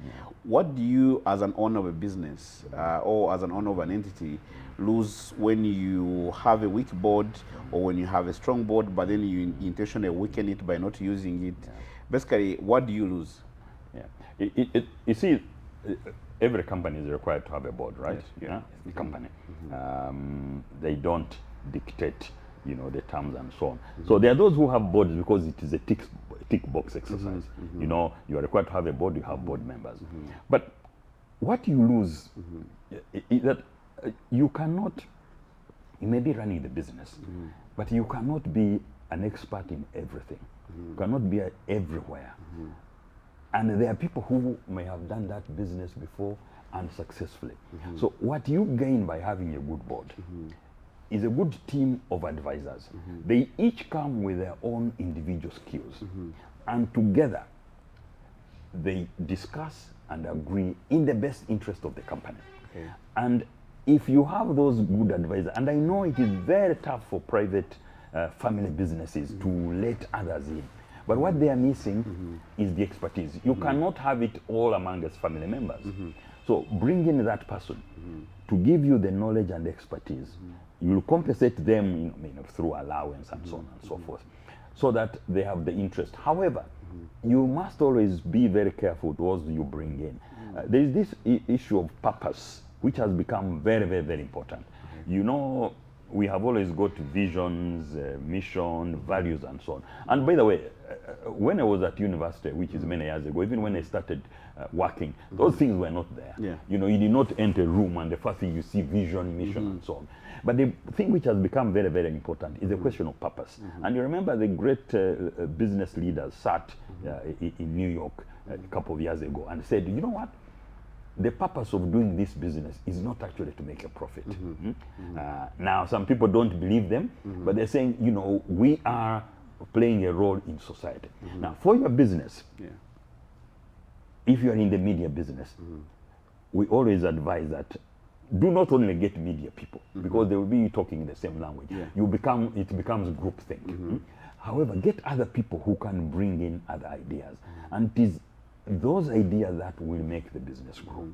What do you, as an owner of a business or as an owner of an entity, lose when you have a weak board or when you have a strong board, but then you intentionally weaken it by not using it? Basically, what do you lose? Yeah, you see, every company is required to have a board, right? Yes. Yeah, the company. They don't dictate, the terms and so on. So there are those who have boards because it is a tick box exercise. You are required to have a board. You have board members, but what you lose is that you cannot. You may be running the business, but you cannot be an expert in everything. You cannot be everywhere. And there are people who may have done that business before and successfully. So what you gain by having a good board is a good team of advisors. They each come with their own individual skills. And together, they discuss and agree in the best interest of the company. And if you have those good advisors, and I know it is very tough for private family businesses to let others in. But what they are missing is the expertise. You cannot have it all among us family members. So bring in that person to give you the knowledge and expertise. You will compensate them through allowance and so on and so forth, so that they have the interest. However, you must always be very careful with those you bring in. There is this issue of purpose, which has become very, very, very important. We have always got visions, mission, values, and so on. And by the way, when I was at university, which is many years ago, even when I started working, those things were not there. You did not enter a room and the first thing you see vision, mission, and so on. But the thing which has become very, very important is the question of purpose. And you remember the great business leaders sat in New York a couple of years ago and said, you know what? The purpose of doing this business is not actually to make a profit. Now, some people don't believe them, but they're saying, we are playing a role in society. Now, for your business, if you are in the media business, we always advise that do not only get media people, because they will be talking the same language. It becomes groupthink. However, get other people who can bring in other ideas. And it is those ideas that will make the business grow.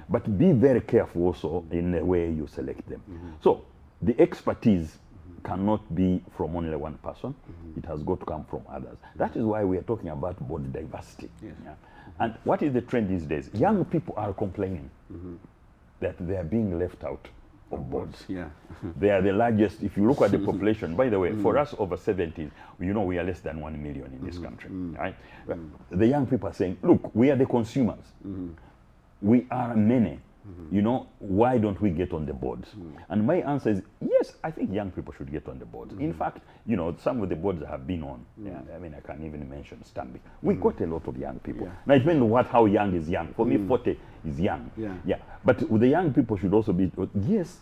But be very careful also in the way you select them. So the expertise cannot be from only one person. It has got to come from others. That is why we are talking about board diversity. And what is the trend these days? Young people are complaining that they are being left out of boards. They are the largest. If you look at the population, by the way, for us over 70s, we are less than 1 million in this country, right? The young people are saying, look, we are the consumers. We are many. Why don't we get on the boards? And my answer is, yes, I think young people should get on the boards. In fact, some of the boards I have been on, I can't even mention Stanbic. We got a lot of young people. Now, it depends on how young is young. For me, 40 is young. But the young people should also be, yes,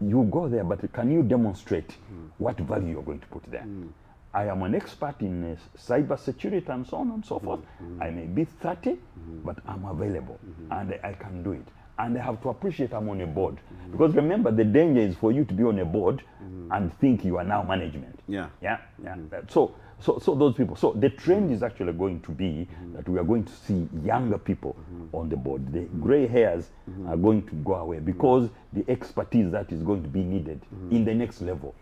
you go there, but can you demonstrate what value you're going to put there? I am an expert in cyber security and so on and so forth. I may be 30, but I'm available and I can do it. And I have to appreciate I'm on a board. Because remember, the danger is for you to be on a board and think you are now management. So those people. So the trend is actually going to be that we are going to see younger people on the board. The gray hairs are going to go away because the expertise that is going to be needed in the next level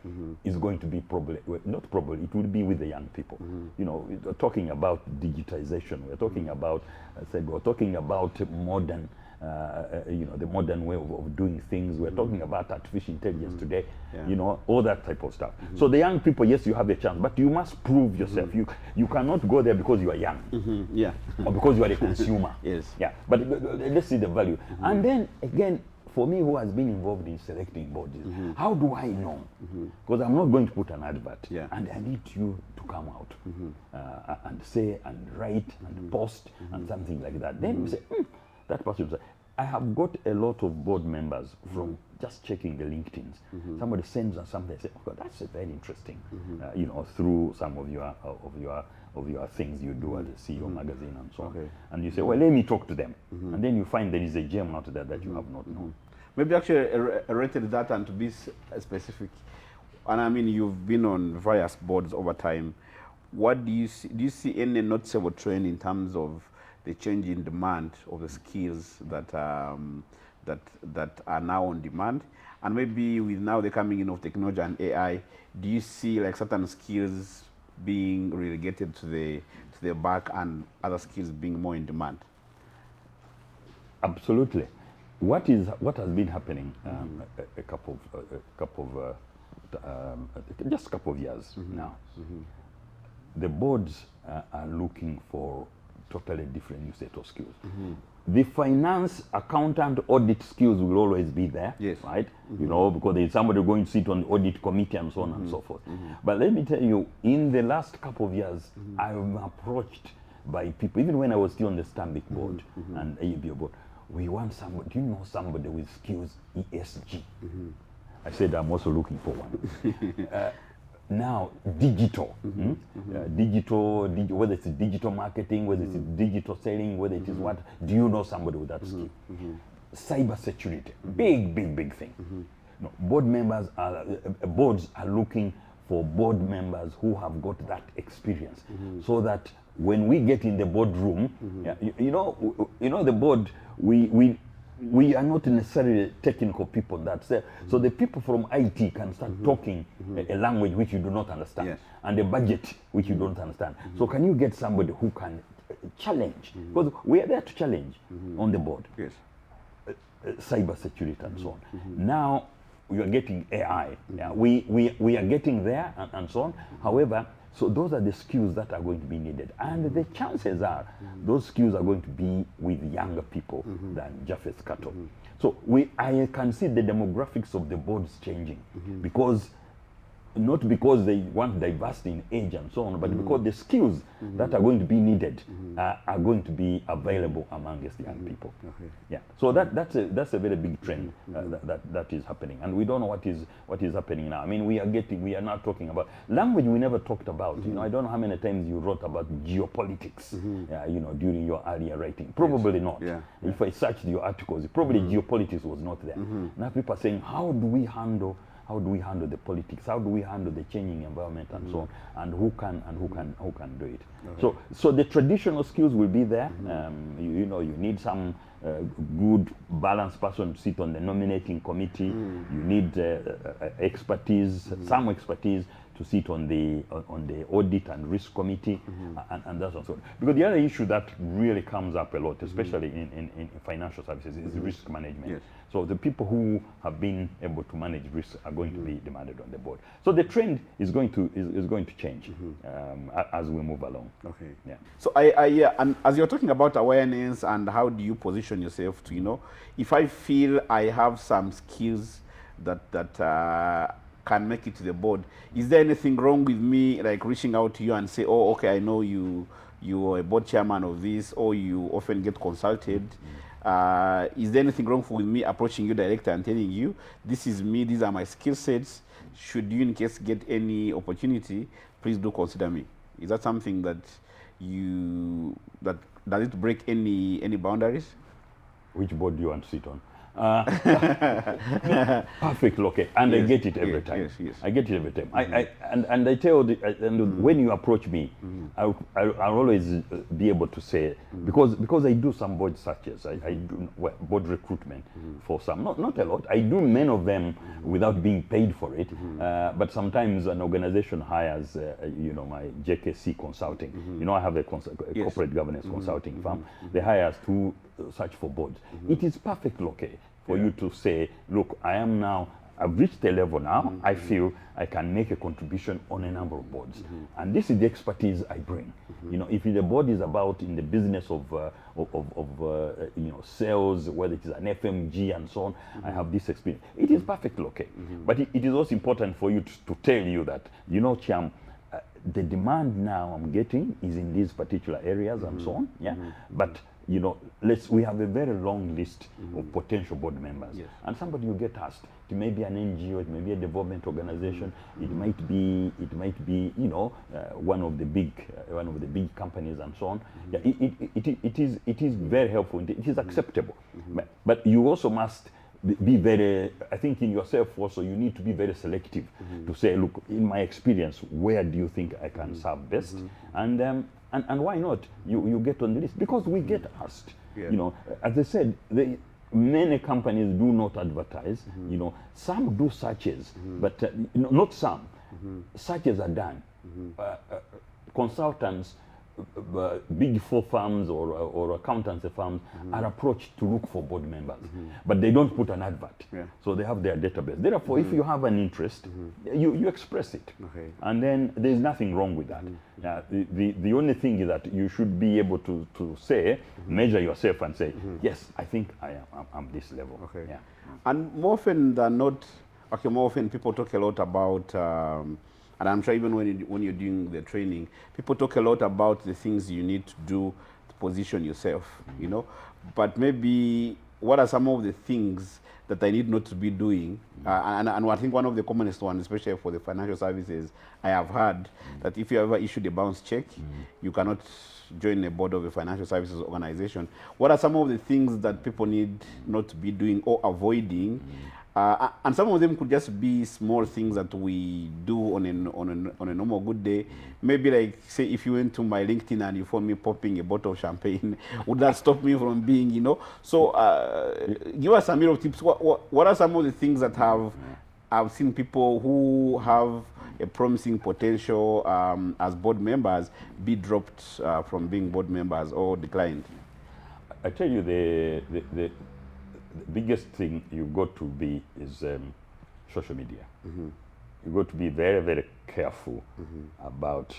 is going to be it will be with the young people. We're talking about digitization. We're talking about, we're talking about modern the modern way of doing things. We're talking about artificial intelligence today, all that type of stuff. So the young people, yes, you have a chance, but you must prove yourself. You cannot go there because you are young, or because you are a consumer. But let's see the value. And then again, for me, who has been involved in selecting boards, how do I know? Because I'm not going to put an advert, and I need you to come out and say and write and post and something like that. Then you say, that person will say, I have got a lot of board members from just checking the LinkedIns. Somebody sends us something. I say, "Oh God, that's very interesting." You know, through some of your things you do as a CEO magazine and so on. And you say, "Well, let me talk to them," and then you find there is a gem out there that you have not known. Maybe actually rated that, and to be specific, and I mean you've been on various boards over time. What do you see? Do you see any noticeable trend in terms of the change in demand of the skills that that are now on demand? And maybe with now the coming in of technology and AI, do you see like certain skills being relegated to the back and other skills being more in demand? Absolutely. What has been happening just a couple of years now? The boards are looking for totally different new set of skills. The finance, accountant, audit skills will always be there, right? You know, because there's somebody going to sit on the audit committee and so on and so forth. But let me tell you, in the last couple of years, I'm approached by people, even when I was still on the Stanbic board and AUB board, we want somebody, do you know somebody with skills ESG? I said, I'm also looking for one. Now, digital, digital, whether it's digital marketing, whether it's digital selling, whether it is what, do you know somebody with that skill? Cyber security, big thing. No, boards are looking for board members who have got that experience, so that when we get in the boardroom, you know the board, we are not necessarily technical people. That's it. So the people from IT can start talking a language which you do not understand, and a budget which you don't understand. So can you get somebody who can challenge? Because we are there to challenge on the board. Cyber security and so on. Now we are getting AI. We are getting there and so on. However, so those are the skills that are going to be needed. And the chances are those skills are going to be with younger people than Japheth Katto. So I can see the demographics of the boards changing, because not because they want diversity in age and so on, but because the skills that are going to be needed are going to be available amongst young people. So that's a very big trend that is happening, and we don't know what is happening now. I mean, we are now talking about language we never talked about. You know, I don't know how many times you wrote about geopolitics. You know, during your earlier writing, probably not. If I searched your articles, probably geopolitics was not there. Now people are saying, how do we handle the politics? How do we handle the changing environment and so on? And who can do it? So the traditional skills will be there. You know, you need some good balanced person to sit on the nominating committee. You need expertise, some expertise to sit on the audit and risk committee, and that's also. Because the other issue that really comes up a lot, especially in financial services, is risk management. So the people who have been able to manage risk are going to be demanded on the board. So the trend is going to change as we move along. So and as you're talking about awareness and how do you position yourself to, you know, if I feel I have some skills that can make it to the board, is there anything wrong with me like reaching out to you and say, oh, okay, I know you are a board chairman of this, or you often get consulted? Is there anything wrong with me approaching you directly and telling you, this is me, these are my skill sets, should you in case get any opportunity, please do consider me? Is that something that does it break any boundaries? Which board do you want to sit on? Perfect, okay, and I get it every time. I get it every time. I tell when you approach me, I'll always be able to say, because I do some board searches, I do board recruitment for some, not a lot. I do many of them without being paid for it, but sometimes an organization hires, you know, my JKC Consulting. You know, I have a corporate governance consulting firm. They hire us to search for boards. It is perfectly okay for you to say, look, I've reached a level now, I feel I can make a contribution on a number of boards. And this is the expertise I bring. You know, if the board is about in the business of you know, sales, whether it is an FMG and so on, I have this experience. It is perfectly okay. But it is also important for you to tell you that, you know, Chiam, the demand now I'm getting is in these particular areas and so on. But you know, we have a very long list of potential board members. Yes. And somebody will get asked, it may be an NGO, it may be a development organization, it might be, you know, one of the big companies and so on. Yeah, it is very helpful. It is acceptable. But you also must be very, I think in yourself also, you need to be very selective to say, look, in my experience, where do you think I can serve best? And why not? You get on the list, because we get asked. Yeah. You know, as I said, many companies do not advertise. You know, some do searches, but not some. Searches are done. Consultants, big four firms or accountancy firms are approached to look for board members, but they don't put an advert. Yeah. So they have their database. Therefore, if you have an interest, you express it, Okay. and then there's nothing wrong with that. The only thing is that you should be able to say, measure yourself and say, yes, I think I'm this level. Okay. Yeah. And more often than not, more often people talk a lot about, and I'm sure even when you're doing the training, people talk a lot about the things you need to do to position yourself, you know. But maybe what are some of the things that I need not to be doing? And I think one of the commonest ones, especially for the financial services, I have heard that if you ever issued a bounce check, you cannot join a board of a financial services organization. What are some of the things that people need not to be doing or avoiding? And some of them could just be small things that we do on a normal good day. Maybe like, say, if you went to my LinkedIn and you found me popping a bottle of champagne, would that stop me from being, you know? So give us some little tips. What are some of the things that I've seen people who have a promising potential as board members be dropped from being board members or declined? I tell you, the biggest thing you've got to be is social media. You've got to be very, very careful about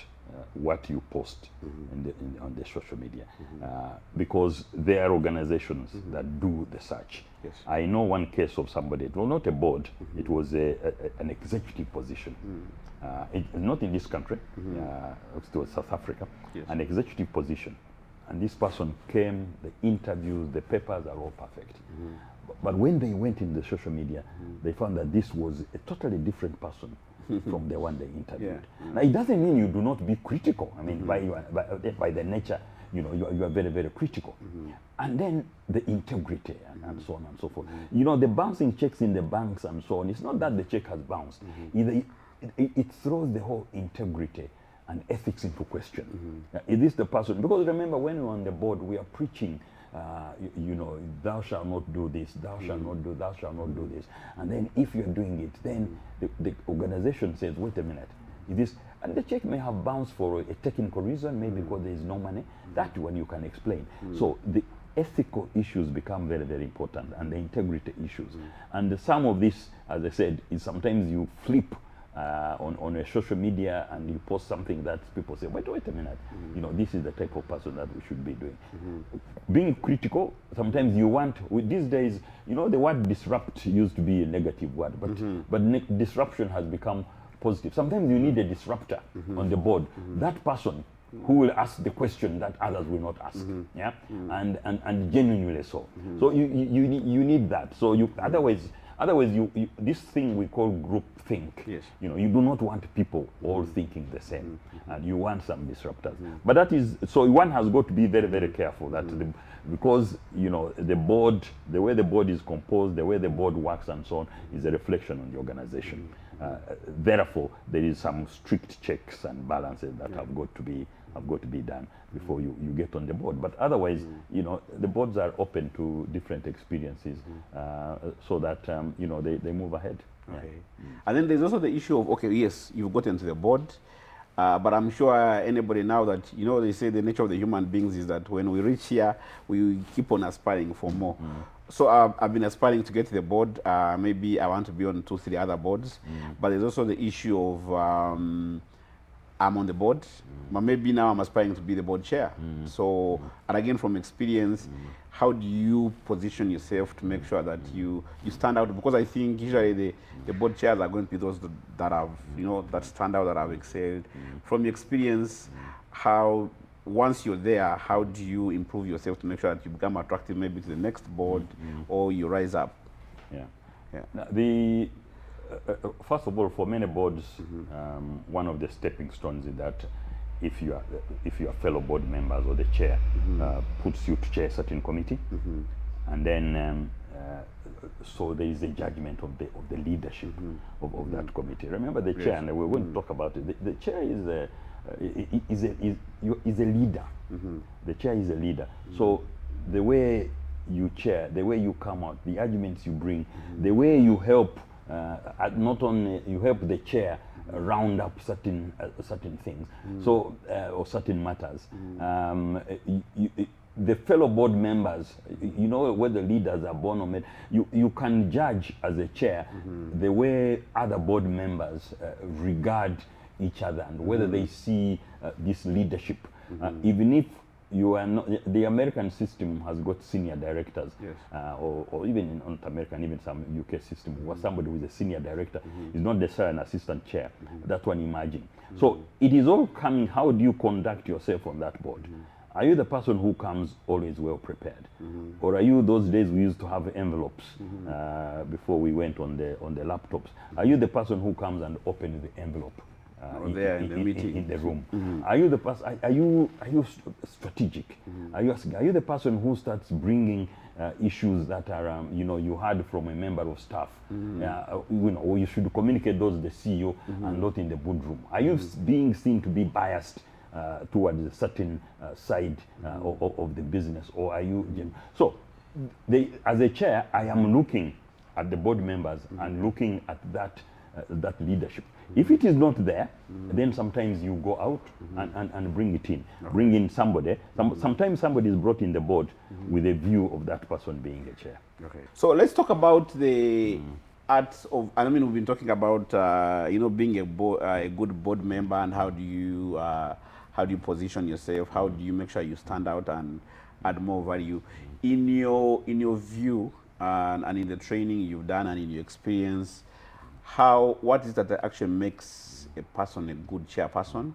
what you post on the social media, because there are organizations that do the search. Yes. I know one case of somebody, it was not a board, it was an executive position. Not in this country, it was South Africa, Yes. an executive position. And this person came, the interviews, the papers are all perfect. But when they went in the social media, they found that this was a totally different person from the one they interviewed. Yeah. Now, it doesn't mean you do not be critical. I mean, by the nature, you know, you are very, very critical. And then the integrity and so on and so forth. You know, the bouncing checks in the banks and so on, it's not that the check has bounced. It throws the whole integrity and ethics into question. Is this the person? Because remember, when we're on the board, we are preaching, you know, thou shalt not do this, thou shalt not do, thou shalt not do this. And then if you're doing it, then the organization says, wait a minute, is this, and the check may have bounced for a technical reason, maybe because there is no money. That one you can explain. So the ethical issues become very, very important, and the integrity issues. And some of this, as I said, is sometimes you flip on a social media and you post something that people say, wait a minute, you know, this is the type of person that we should be doing. Being critical, sometimes you want, with these days, you know, the word disrupt used to be a negative word, but disruption has become positive. Sometimes you need a disruptor on the board, that person who will ask the question that others will not ask, yeah, and genuinely so. So you need that. So otherwise, you this thing we call group think. Yes. You know, you do not want people all thinking the same, and you want some disruptors. But that is, so one has got to be very, very careful that because, you know, the board, the way the board is composed, the way the board works and so on, is a reflection on the organization. Therefore, there is some strict checks and balances that have got to be done before you get on the board. But otherwise, you know, the boards are open to different experiences, so that you know, they move ahead. Okay. And then there's also the issue of, okay, yes, you've gotten to the board, but I'm sure anybody now that, you know, they say the nature of the human beings is that when we reach here, we keep on aspiring for more. So I've been aspiring to get to the board. Maybe I want to be on 2-3 other boards, but there's also the issue of I'm on the board, but maybe now I'm aspiring to be the board chair. So, and again, from experience, how do you position yourself to make sure that you stand out? Because I think usually the board chairs are going to be those that have, you know, that stand out, that have excelled. From your experience, how once you're there, how do you improve yourself to make sure that you become attractive maybe to the next board or you rise up? Yeah. Yeah. Now, first of all, for many boards, one of the stepping stones is that if your fellow board members or the chair puts you to chair a certain committee, and then so there is a judgment of the leadership of that committee. Remember the chair, and we're going to talk about it. The chair is a leader. The chair is a leader. So the way you chair, the way you come out, the arguments you bring, the way you help, not only you help the chair round up certain things, so or certain matters. The fellow board members, you know, whether leaders are born or made, you can judge as a chair the way other board members regard each other and whether they see this leadership. Even if you are not, the American system has got senior directors, or even in North America and even some UK system, where somebody who is a senior director is not necessarily an assistant chair. That's one imagine. So it is all coming, how do you conduct yourself on that board? Are you the person who comes always well prepared? Or are you those days we used to have envelopes before we went on the laptops? Are you the person who comes and opens the envelope? In the room. Are you the person? Are you strategic? Are you the person who starts bringing issues that are you heard from a member of staff? Or you should communicate those to the CEO and not in the boardroom. Are you being seen to be biased towards a certain side of the business, or are you? So, as a chair, I am looking at the board members and looking at that leadership. If it is not there, then sometimes you go out and bring it in. Bring in somebody. Sometimes somebody is brought in the board with a view of that person being a chair. Okay. So let's talk about the arts of, I mean, we've been talking about, being a good board member, and how do you position yourself? How do you make sure you stand out and add more value? In your view, and in the training you've done and in your experience, what is that actually makes a person a good chairperson,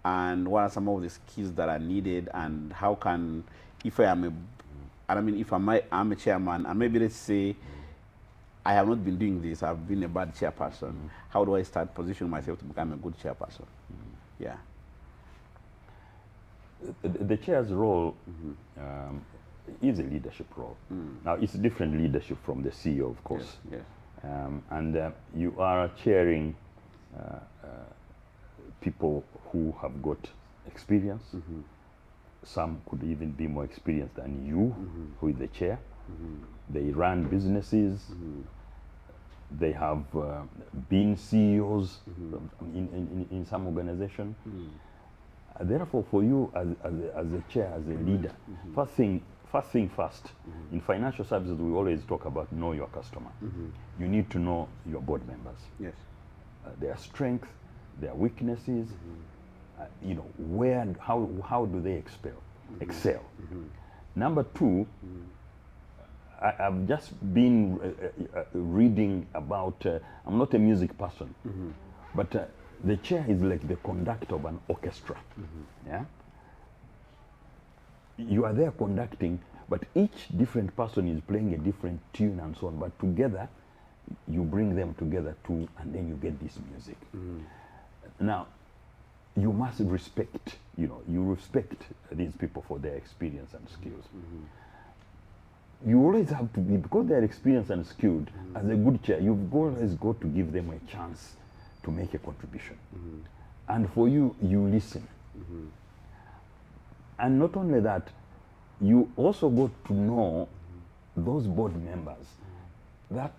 and what are some of the skills that are needed, and how can, if I'm a chairman, and maybe let's say I have not been doing this, I've been a bad chairperson, how do I start positioning myself to become a good chairperson? Yeah. The chair's role is a leadership role. Now, it's different leadership from the CEO, of course. Yes. And you are chairing people who have got experience. Some could even be more experienced than you, who is the chair. They run businesses. They have been CEOs in some organization. Therefore, for you as a chair, as a leader, first thing first. In financial services, we always talk about know your customer. You need to know your board members. Yes. Their strengths, their weaknesses. How do they excel? Number two, I've just been reading about. I'm not a music person, but the chair is like the conductor of an orchestra. Yeah. You are there conducting, but each different person is playing a different tune and so on. But together, you bring them together too, and then you get this music. Now, you must respect. You respect these people for their experience and skills. You always have to be, because they're experienced and skilled. As a good chair, you've always got to give them a chance to make a contribution. And for you, you listen. And not only that, you also got to know those board members that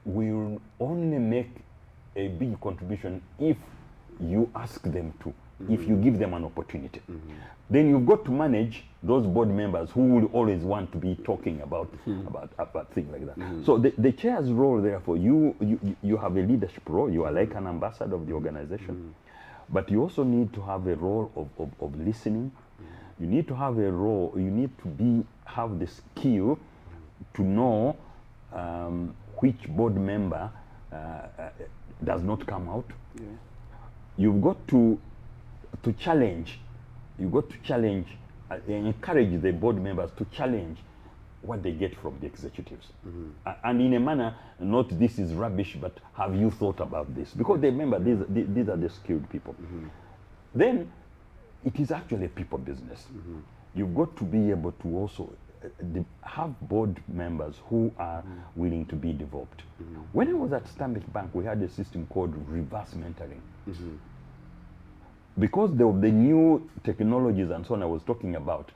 will only make a big contribution if you ask them to, if you give them an opportunity. Then you've got to manage those board members who will always want to be talking about things like that. So the chair's role, therefore, you have a leadership role. You are like an ambassador of the organization. But you also need to have a role of listening. You need to have a role, you need to have the skill to know which board member does not come out. You've got to challenge You got to challenge, encourage the board members to challenge what they get from the executives. And in a manner, not this is rubbish, but have you thought about this? Because they remember these are the skilled people. Then it is actually a people business. You've got to be able to also have board members who are willing to be developed. When I was at Stanbic Bank, we had a system called reverse mentoring. Because of the new technologies and so on I was talking about,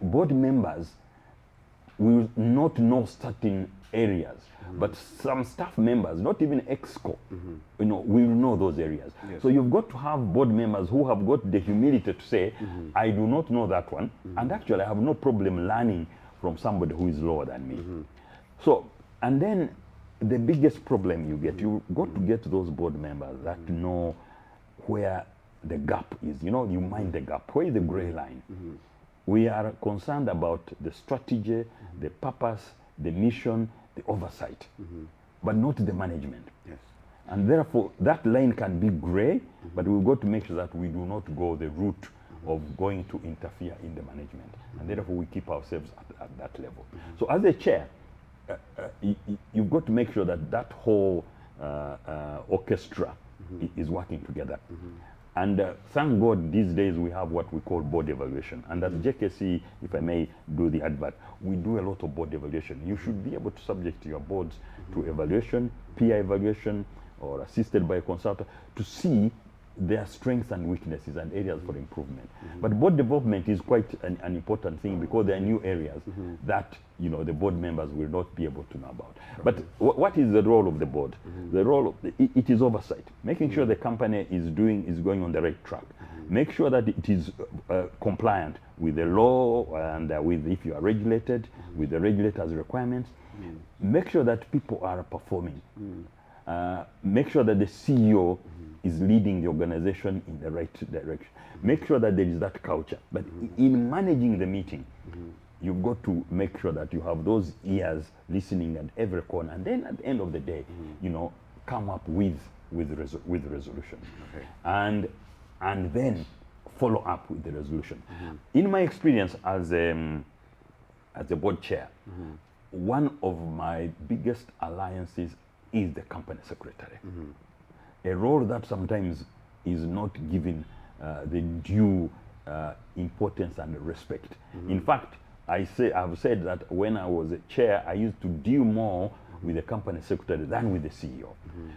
board members will not know certain areas, but some staff members, not even exco, will know those areas. So you've got to have board members who have got the humility to say, I do not know that one, and actually I have no problem learning from somebody who is lower than me. So, and then the biggest problem you get, you've got to get those board members that know where the gap is. You mind the gap. Where is the gray line? We are concerned about the strategy, the purpose, the mission, the oversight, but not the management. And therefore, that line can be gray, but we've got to make sure that we do not go the route of going to interfere in the management. And therefore, we keep ourselves at that level. So as a chair, you've got to make sure that that whole orchestra is working together. And thank God these days we have what we call board evaluation. And at JKC, if I may do the advert, we do a lot of board evaluation. You should be able to subject your boards to evaluation, peer evaluation, or assisted by a consultant to see their strengths and weaknesses and areas for improvement. But board development is quite an important thing because there are new areas that the board members will not be able to know about. But what is the role of the board? The role of it is oversight, making sure the company is going on the right track. Make sure that it is compliant with the law and with, if you are regulated, with the regulators' requirements. Make sure that people are performing. Make sure that the CEO is leading the organization in the right direction. Make sure that there is that culture. But in managing the meeting, you've got to make sure that you have those ears listening at every corner. And then at the end of the day, come up with resolution. And then follow up with the resolution. In my experience as a board chair, one of my biggest alliances is the company secretary. A role that sometimes is not given the due importance and respect. In fact, I've said that when I was a chair, I used to deal more with the company secretary than with the CEO,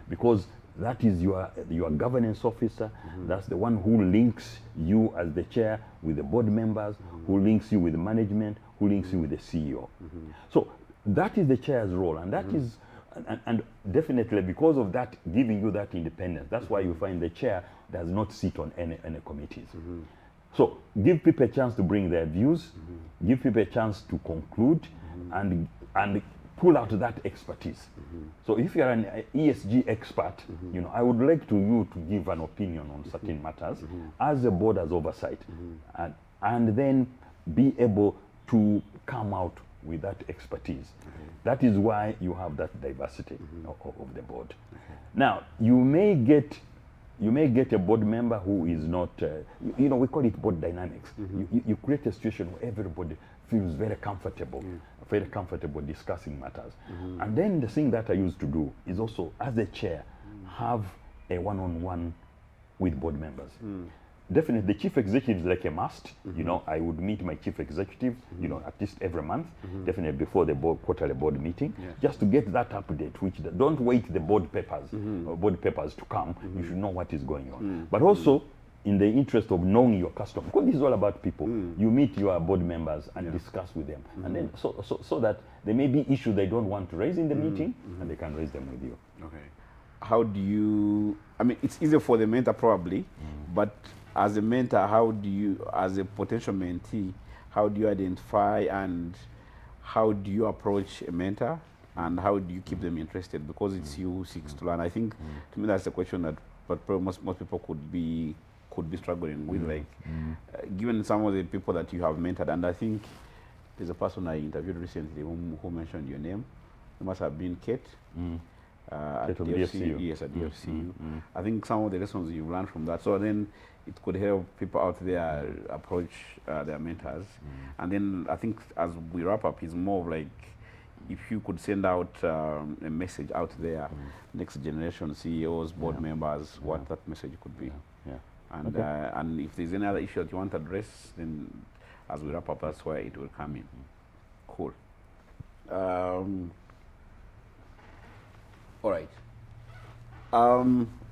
because that is your governance officer. That's the one who links you as the chair with the board members, who links you with the management, who links you with the CEO. So that is the chair's role, and that is, and definitely because of that, giving you that independence. That's why you find the chair does not sit on any committees. So give people a chance to bring their views, give people a chance to conclude, and pull out that expertise. So if you're an ESG expert, I would like you to give an opinion on certain matters as the board has oversight, and then be able to come out with that expertise. That is why you have that diversity of the board. Now, you may get a board member who is not, we call it board dynamics. You create a situation where everybody feels very comfortable discussing matters. And then the thing that I used to do is also, as a chair, have a one-on-one with board members. Definitely, the chief executive is like a must. I would meet my chief executive, at least every month, definitely before the quarterly board meeting, just to get that update. Don't wait the board papers to come. You should know what is going on. But also, in the interest of knowing your customer, because this is all about people. You meet your board members and discuss with them, and then so that there may be issues they don't want to raise in the meeting, and they can raise them with you. How do you? I mean, it's easier for the mentor probably, but as a mentor, how do you, as a potential mentee, how do you identify and how do you approach a mentor, and how do you keep them interested? Because it's you who seeks to learn. I think to me that's the question that most people could be struggling with, given some of the people that you have mentored. And I think there's a person I interviewed recently who mentioned your name. It must have been Kate. at DFCU. Yes, at DFCU. I think some of the lessons you learned from that. So then it could help people out there approach their mentors. And then I think as we wrap up, it's more of like, if you could send out a message out there, next generation CEOs, board members, what that message could be. And and if there's any other issue that you want to address, then as we wrap up, that's where it will come in. Cool. All right.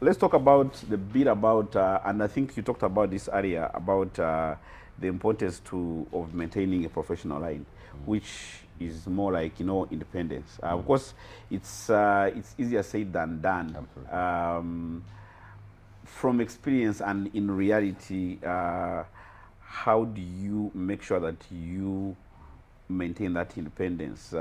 Let's talk about the bit about, and I think you talked about this earlier, about the importance of maintaining a professional line, which is more like, independence. Of course, it's easier said than done. From experience and in reality, how do you make sure that you maintain that independence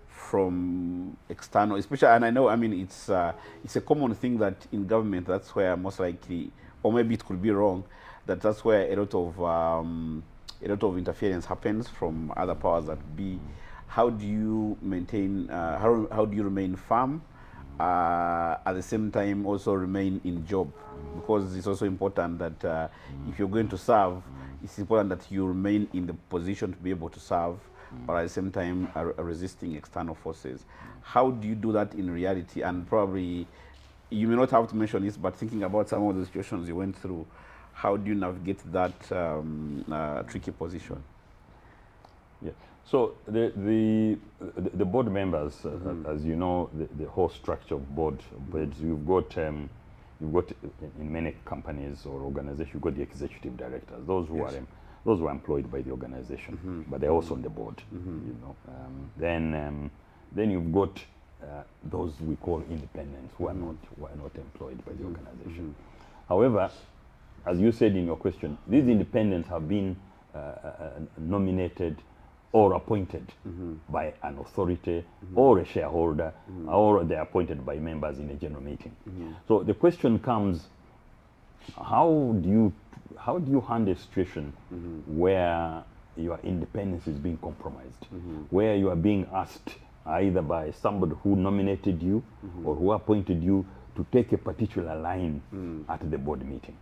from external, especially? And I know, it's a common thing that in government, that's where most likely, or maybe it could be wrong, that's where a lot of interference happens from other powers that be. How do you maintain? How do you remain firm? At the same time, also remain in job, because it's also important that if you're going to serve, it's important that you remain in the position to be able to serve, but at the same time resisting external forces. How do you do that in reality? And probably you may not have to mention this, but thinking about some of the situations you went through, how do you navigate that tricky position? Yeah. So the board members, as you know, the whole structure of boards, you've got in many companies or organizations, you've got the executive directors, those who are employed by the organization, but they're also on the board. Then you've got those we call independents, who are not employed by the organization. However, as you said in your question, these independents have been nominated or appointed by an authority or a shareholder, or they're appointed by members in a general meeting. So the question comes, how do you handle a situation where your independence is being compromised, where you are being asked either by somebody who nominated you or who appointed you to take a particular line at the board meeting,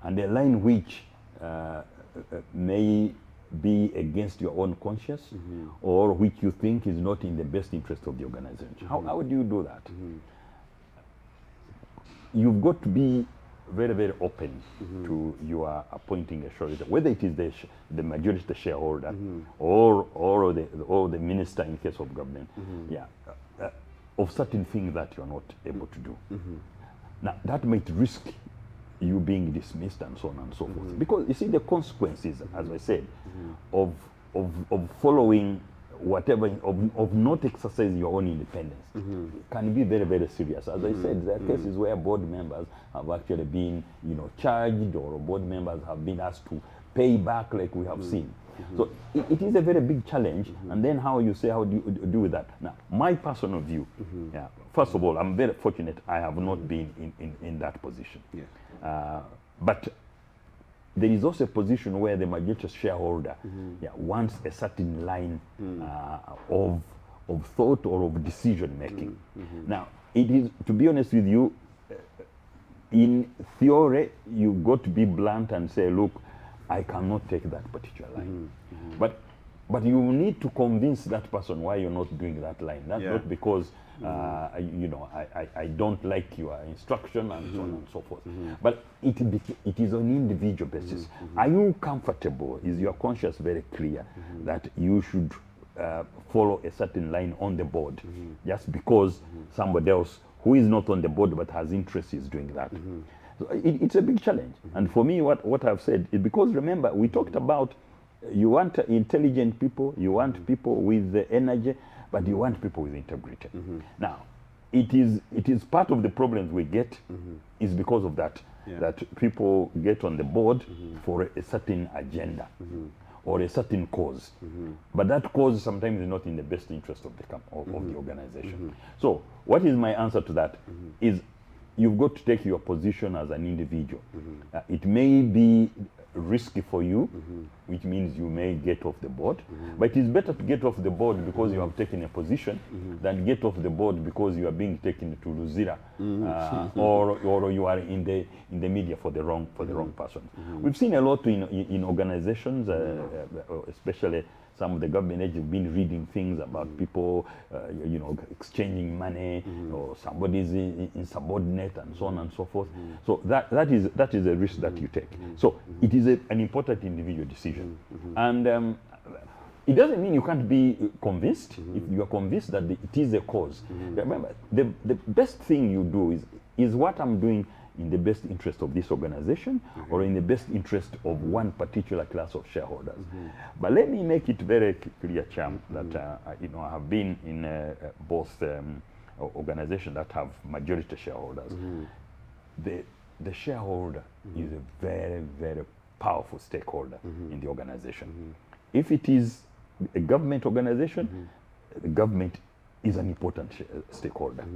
and a line which may be against your own conscience, or which you think is not in the best interest of the organization. How do you do that? You've got to be very, very open to your appointing a shareholder, whether it is the majority shareholder or the minister in case of government, of certain things that you're not able to do. Now, that might risk you being dismissed and so on and so forth. Because you see the consequences, as I said, of following whatever, of not exercising your own independence can be very, very serious. As I said, there are cases where board members have actually been, charged, or board members have been asked to pay back, like we have seen. So it is a very big challenge. And then how do you do with that? Now, my personal view, first of all, I'm very fortunate I have not been in that position. But there is also a position where the majority shareholder wants a certain line of thought or of decision making. Now, it is, to be honest with you, in theory, you've got to be blunt and say, look, I cannot take that particular line. But you need to convince that person why you're not doing that line. That's not because I don't like your instruction and so on and so forth. But it is on individual basis. Are you comfortable? Is your conscience very clear that you should follow a certain line on the board just because somebody else who is not on the board but has interest is doing that? So it's a big challenge. And for me, what I've said is, because remember, we talked about you want intelligent people, you want people with the energy, but you want people with integrity. Now, it is part of the problems we get is because of that, that people get on the board for a certain agenda or a certain cause. But that cause sometimes is not in the best interest of the organization. So what is my answer to that is, you've got to take your position as an individual. It may be risky for you, which means you may get off the board, but it is better to get off the board because you have taken a position than get off the board because you are being taken to Luzira or you are in the media for the wrong person. We've seen a lot in organizations, especially some of the government agencies have been reading things about people, exchanging money, or somebody's insubordinate and so on and so forth. So that is a risk that you take. So it is an important individual decision. And it doesn't mean you can't be convinced. If you are convinced that it is a cause. Remember, the best thing you do is what I'm doing in the best interest of this organization or in the best interest of one particular class of shareholders. But let me make it very clear, Cham, that I have been in both organizations that have majority shareholders. The shareholder is a very, very powerful stakeholder in the organization. If it is a government organization, the government is an important stakeholder.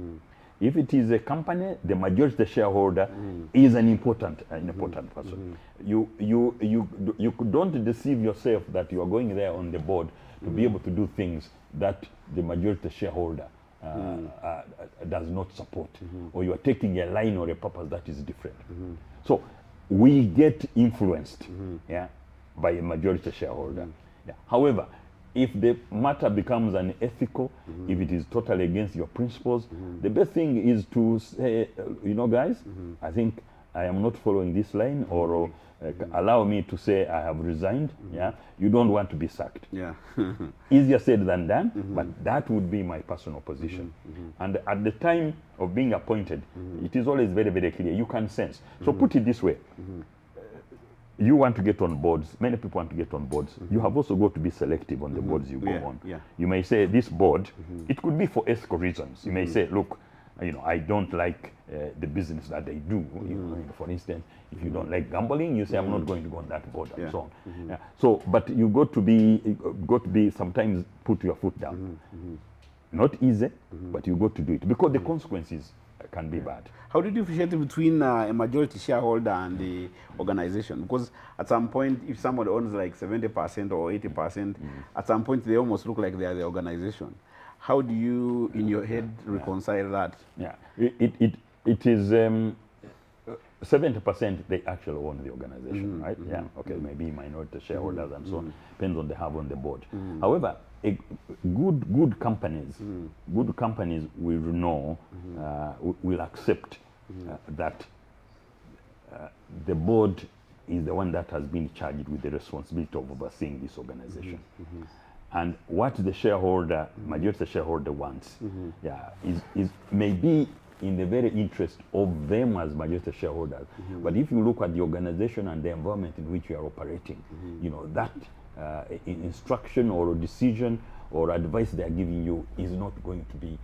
If it is a company, the majority shareholder is an important person. You don't deceive yourself that you are going there on the board to be able to do things that the majority shareholder does not support, or you are taking a line or a purpose that is different. So we get influenced, by a majority shareholder. However, if the matter becomes unethical, if it is totally against your principles, the best thing is to say, guys, I think I am not following this line, or allow me to say I have resigned. You don't want to be sacked. Easier said than done, but that would be my personal position. And at the time of being appointed, it is always very, very clear. You can sense. So put it this way. You want to get on boards, many people want to get on boards. You have also got to be selective on the boards you go on. You may say this board, it could be for ethical reasons. You may say, look, I don't like the business that they do. For instance, if you don't like gambling, you say, I'm not going to go on that board, and so on. So, but you got to be sometimes put your foot down. Not easy, but you got to do it because the consequences can be bad. How do you differentiate between a majority shareholder and the organization? Because at some point, if somebody owns like 70% or 80%, at some point they almost look like they are the organization. How do you, in your head, reconcile that? It is 70% they actually own the organization, right? Okay, maybe minority shareholders and so on. Depends on they have on the board. However, good companies will know, will accept that the board is the one that has been charged with the responsibility of overseeing this organization. And what the shareholder, majority shareholder wants, is maybe in the very interest of them as majority shareholders. But if you look at the organization and the environment in which you are operating, that instruction or decision or advice they are giving you is not going to be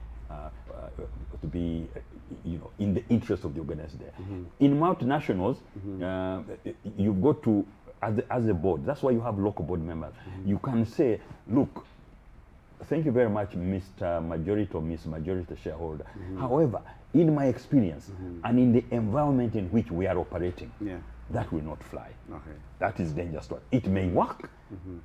in the interest of the organization there. In multinationals, you've got to, as a board, that's why you have local board members. You can say, look, thank you very much, Mr. Majority or Miss Majority Shareholder. However, in my experience and in the environment in which we are operating, that will not fly. That is dangerous. It may work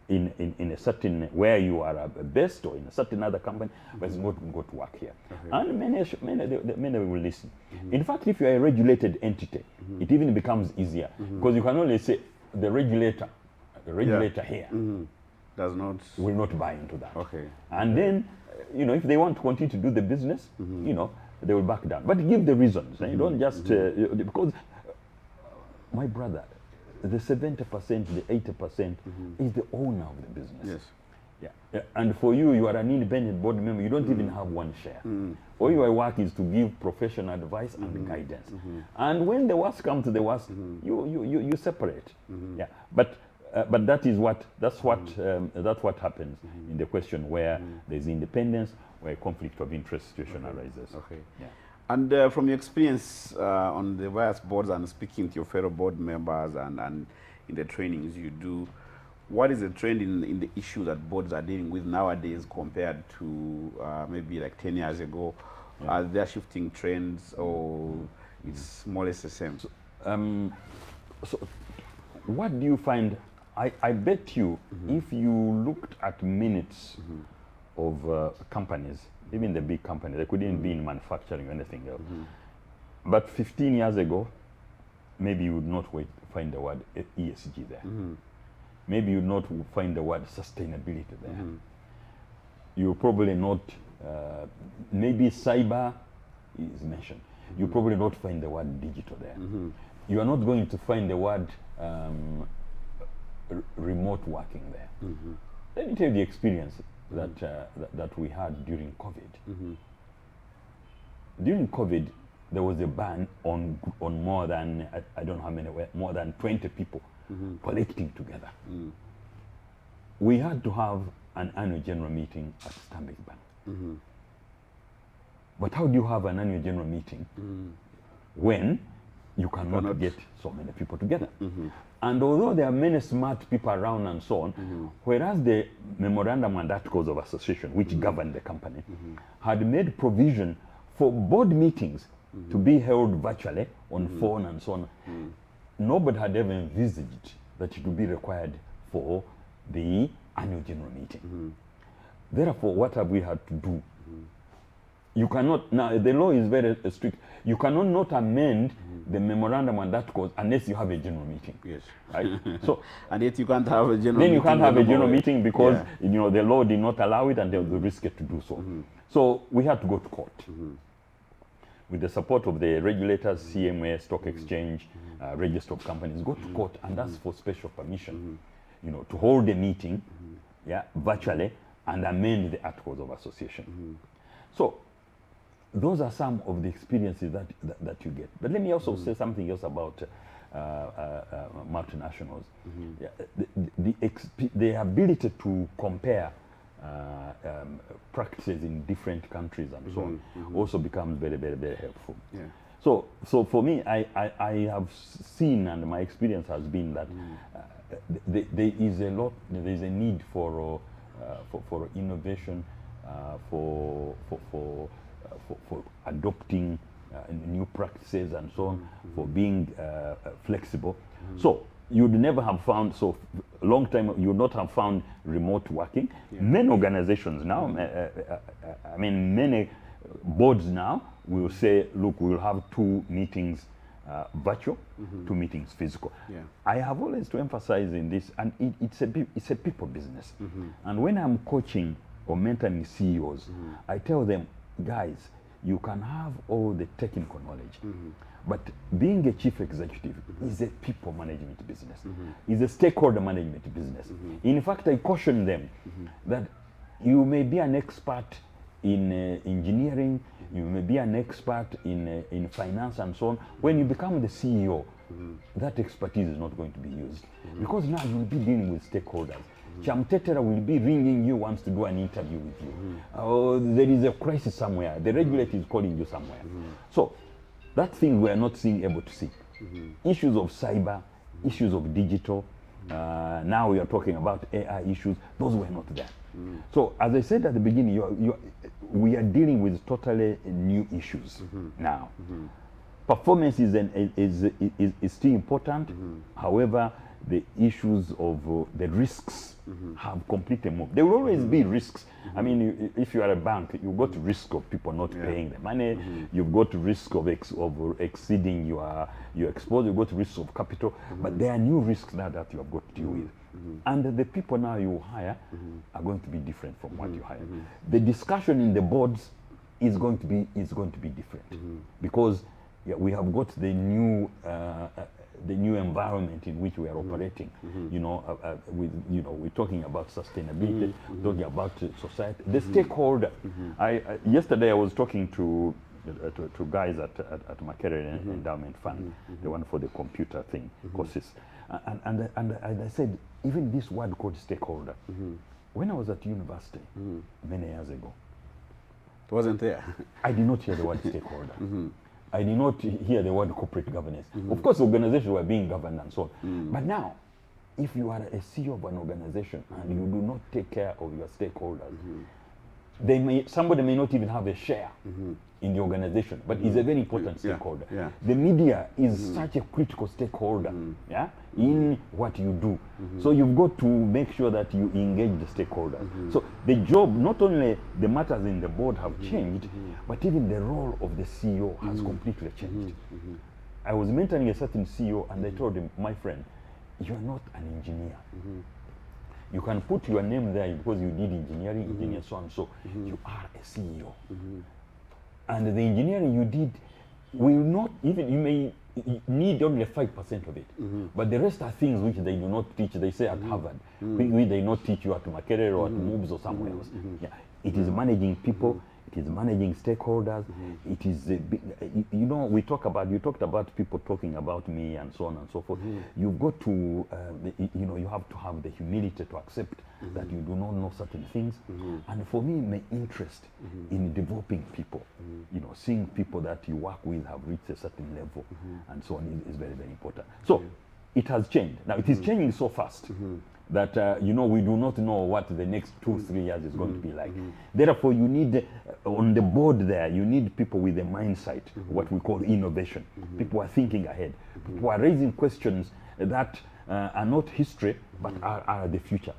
in a certain, where you are best, or in a certain other company, but it's not going to work here. And many will listen. In fact, if you are a regulated entity, it even becomes easier, because you can only say the regulator here will not buy into that. And then, if they want to continue to do the business, they will back down. But give the reasons. You don't just because my brother, the 70%, the 80% is the owner of the business. And for you, you are an independent board member. You don't even have one share. All your work is to give professional advice and guidance. And when the worst comes to the worst, you separate. But that's what happens in the question where there's independence, where conflict of interest situation arises. And from your experience on the various boards and speaking to your fellow board members and in the trainings you do, what is the trend in the issue that boards are dealing with nowadays compared to maybe like 10 years ago? Are there shifting trends, or It's more or less the same. So what do you find? I bet you if you looked at minutes of companies, even the big companies, they couldn't be in manufacturing or anything else. But 15 years ago, maybe you would not find the word ESG there. Maybe you would not find the word sustainability there. You probably not, maybe cyber is mentioned. You probably not find the word digital there. You are not going to find the word remote working there. Let me tell you the experience that we had during COVID. During COVID, there was a ban on more than, I don't know how many, more than 20 people collecting together. We had to have an annual general meeting at Stanbic Bank. But how do you have an annual general meeting when you cannot get so many people together? And although there are many smart people around and so on, whereas the memorandum and articles of association, which govern the company, had made provision for board meetings to be held virtually on phone and so on, nobody had ever envisaged that it would be required for the annual general meeting. Therefore, what have we had to do? You cannot, now the law is very strict, you cannot not amend the memorandum and articles unless you have a general meeting. Yes. Right? So, and yet you can't have a general meeting. then you can't have a general meeting because you know, the law did not allow it and there was a risk to do so. So we had to go to court. With the support of the regulators, CMA, Stock Exchange, Register of Companies, go to court and ask for special permission, you know, to hold a meeting, virtually, and amend the articles of association. So those are some of the experiences that you get. But let me also say something else about multinationals. The ability to compare practices in different countries and so on also becomes very, very, very helpful. So for me, I have seen, and my experience has been that there is a need for innovation, for adopting new practices and so on, for being flexible. So you'd never have found, so a long time, you would not have found remote working. Many organizations now, I mean, many boards now will say, look, we'll have 2 meetings virtual, 2 meetings physical. I have always to emphasize in this, and it's a people business. And when I'm coaching or mentoring CEOs, I tell them, guys, you can have all the technical knowledge, but being a chief executive is a people management business, is a stakeholder management business. In fact, I caution them that you may be an expert in engineering, you may be an expert in finance and so on. When you become the CEO, that expertise is not going to be used, because now you'll be dealing with stakeholders. Chamtetera will be ringing you, wants to do an interview with you. Oh, there is a crisis somewhere. The regulator is calling you somewhere. So that thing we are not able to see. Issues of cyber, issues of digital. Now we are talking about AI issues. Those were not there. So as I said at the beginning, we are dealing with totally new issues now. Performance is still important. However, the issues of the risks have completely moved. There will always be risks. I mean, if you are a bank, you've got risk of people not paying the money. You've got risk of exceeding your exposure. You've got risk of capital. But there are new risks now that you have got to deal with. And the people now you hire are going to be different from what you hired. The discussion in the boards is going to be different because we have got the new environment in which we are operating. You know, we're talking about sustainability, talking about society, the stakeholder. Yesterday I was talking to guys at Makerere Endowment Fund, the one for the computer thing, courses, and I said, even this word called stakeholder, when I was at university many years ago, it wasn't there. I did not hear the word stakeholder. I did not hear the word corporate governance. Of course, organizations were being governed and so on. But now, if you are a CEO of an organization and you do not take care of your stakeholders, somebody may not even have a share in the organization, but is a very important stakeholder. Yeah. The media is such a critical stakeholder, in what you do. So you've got to make sure that you engage the stakeholders. So the job, not only the matters in the board have changed, but even the role of the CEO has completely changed. I was mentoring a certain CEO, and I told him, my friend, you are not an engineer. You can put your name there because you did engineering, engineer so and so. You are a CEO. And the engineering you did will not, even you may need only 5% of it. But the rest are things which they do not teach. They say at Harvard, which they not teach you at Makerere or at Moves or somewhere else. Yeah. It is managing people. It is managing stakeholders. It is, you know, you talked about people talking about me and so on and so forth. You've got to, you know, you have to have the humility to accept that you do not know certain things. And for me, my interest in developing people, you know, seeing people that you work with have reached a certain level and so on is very, very important. So it has changed. Now it is changing so fast that you know, we do not know what the next 2-3 years is going to be like. Therefore, you need on the board there, you need people with a mindset, what we call innovation. People are thinking ahead. People are raising questions that are not history, but are the future.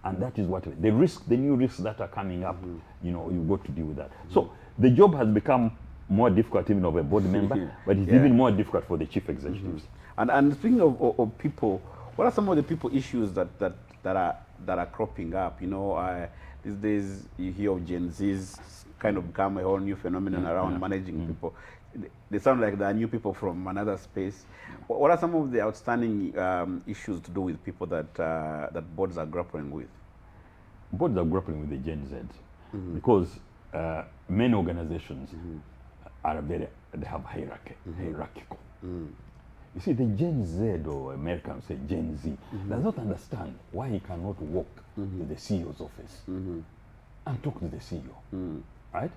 And that is what the new risks that are coming up. You know, you've got to deal with that. So the job has become more difficult even of a board member, but it's even more difficult for the chief executives. And speaking of people, what are some of the people issues that are cropping up? You know, these days you hear of Gen Z's kind of become a whole new phenomenon around managing people. They sound like they are new people from another space. What are some of the outstanding issues to do with people that boards are grappling with? Boards are grappling with the Gen Z because many organizations are they have hierarchical. You see, the Gen Z, or Americans say Gen Z, does not understand why he cannot walk to the CEO's office and talk to the CEO, right?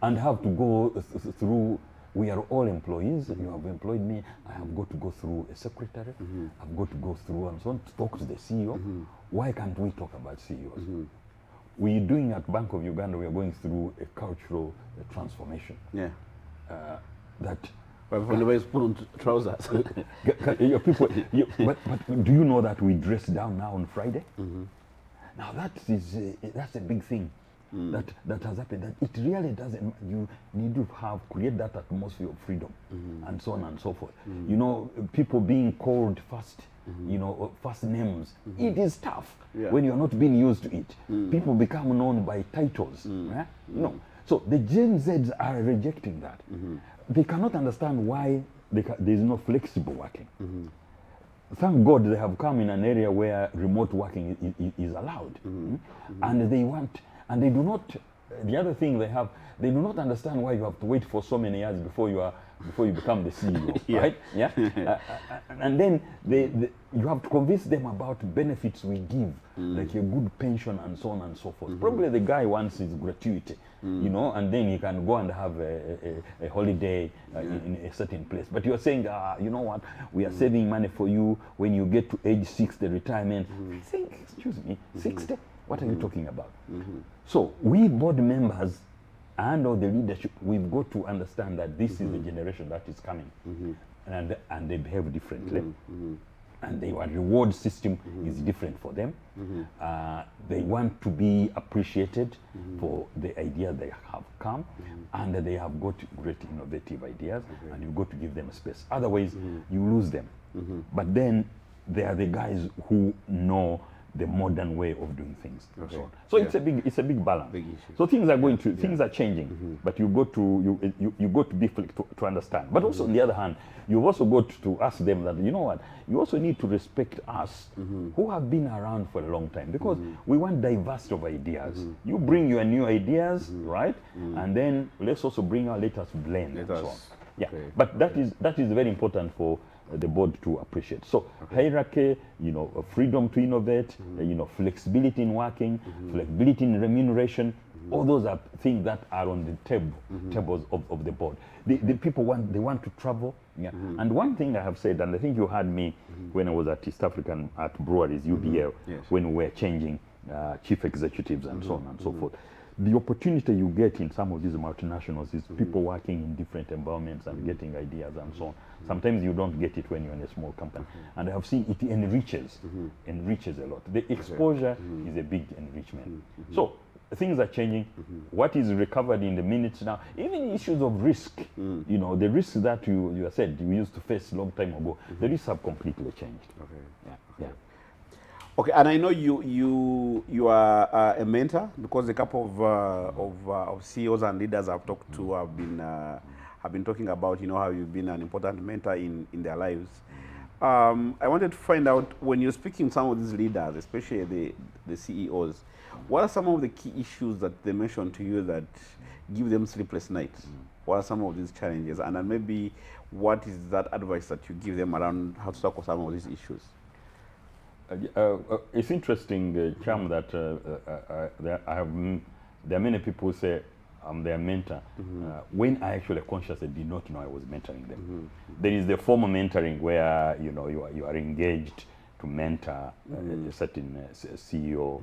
And have to go through, we are all employees, you have employed me, I have got to go through a secretary, I've got to go through and so on to talk to the CEO. Why can't we talk about CEOs? We're doing at Bank of Uganda, we are going through a cultural transformation. That from the way it's put on trousers. People, but do you know that we dress down now on Friday? Now that's a big thing that has happened. That it really doesn't. You need to create that atmosphere of freedom and so on and so forth. You know, people being called first. You know, first names. It is tough when you're not being used to it. People become known by titles. You know, so the Gen Zs are rejecting that. They cannot understand why there is no flexible working. Thank God they have come in an area where remote working is allowed. And they want, and they do not, the other thing they have, they do not understand why you have to wait for so many years before you become the CEO, right? And then you have to convince them about benefits we give, like a good pension and so on and so forth. Probably the guy wants his gratuity, you know, and then he can go and have a holiday in a certain place. But you're saying, you know what, we are saving money for you when you get to age 60, retirement. I think, excuse me, 60? What are you talking about? So we board members and all the leadership, we've got to understand that this is the generation that is coming, and they behave differently, and their reward system is different for them. They want to be appreciated for the idea they have come, and they have got great innovative ideas, and you've got to give them space. Otherwise, you lose them. But then they are the guys who know the modern way of doing things. So it's a big balance. Big issue. So things are going to things are changing, but you got to be to understand. But also on the other hand, you've also got to ask them that, you know what, you also need to respect us who have been around for a long time, because we want diversity of ideas. You bring your new ideas, right? And then let's also bring our latest blend and so on. But that is very important for the board to appreciate. So hierarchy, you know, freedom to innovate, you know, flexibility in working, flexibility in remuneration, all those are things that are on the tables of the board. The people want to travel. And one thing I have said, and I think you heard me when I was at East African at Breweries, UBL, when we were changing chief executives and so on and so forth. the opportunity you get in some of these multinationals is people working in different environments and getting ideas and so on. Sometimes you don't get it when you're in a small company. And I have seen it enriches a lot. The exposure is a big enrichment. So things are changing. What is recovered in the minutes now, even issues of risk, you know, the risks that you said you used to face a long time ago, the risks have completely changed. Yeah. Okay, and I know you are a mentor, because a couple of CEOs and leaders I've talked to have been talking about, you know, how you've been an important mentor in their lives. I wanted to find out, when you're speaking to some of these leaders, especially the CEOs, what are some of the key issues that they mention to you that give them sleepless nights? What are some of these challenges? And then maybe what is that advice that you give them around how to tackle some of these issues? It's interesting, Cham, that there are many people who say I'm their mentor, when I actually consciously did not know I was mentoring them. There is the formal mentoring where, you know, you are engaged to mentor a certain CEO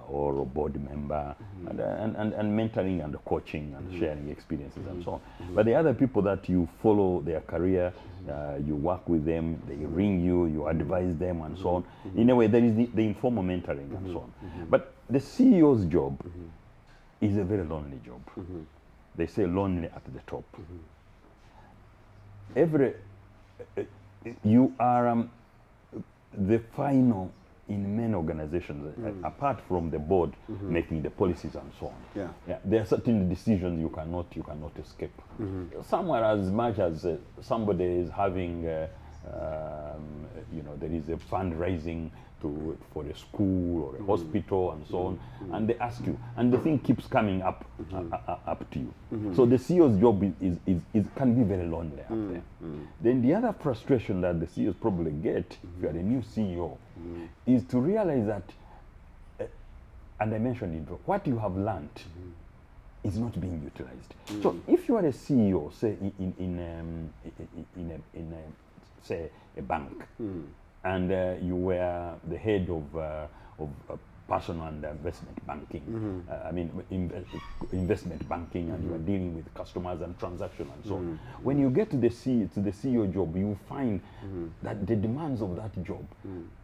or a board member, and mentoring and coaching and sharing experiences and so on. But the other people that you follow their career, you work with them, they ring you, you advise them and so on. In a way, there is the informal mentoring and so on. But the CEO's job is a very lonely job. They say lonely at the top. You are the final in many organizations, apart from the board making the policies and so on. There are certain decisions you cannot escape. Somewhere, as much as somebody is having, you know, there is a fundraising for a school or a hospital and so on, and they ask you, and the thing keeps coming up to you. So the CEO's job can be very lonely up there. Then the other frustration that the CEOs probably get, if you are a new CEO, is to realize that, and I mentioned it, what you have learned is not being utilized. So if you are a CEO, say in say a bank, and you were the head of personal and investment banking, I mean investment banking, and you are dealing with customers and transactions and so on. When you get to the CEO job, you find that the demands of that job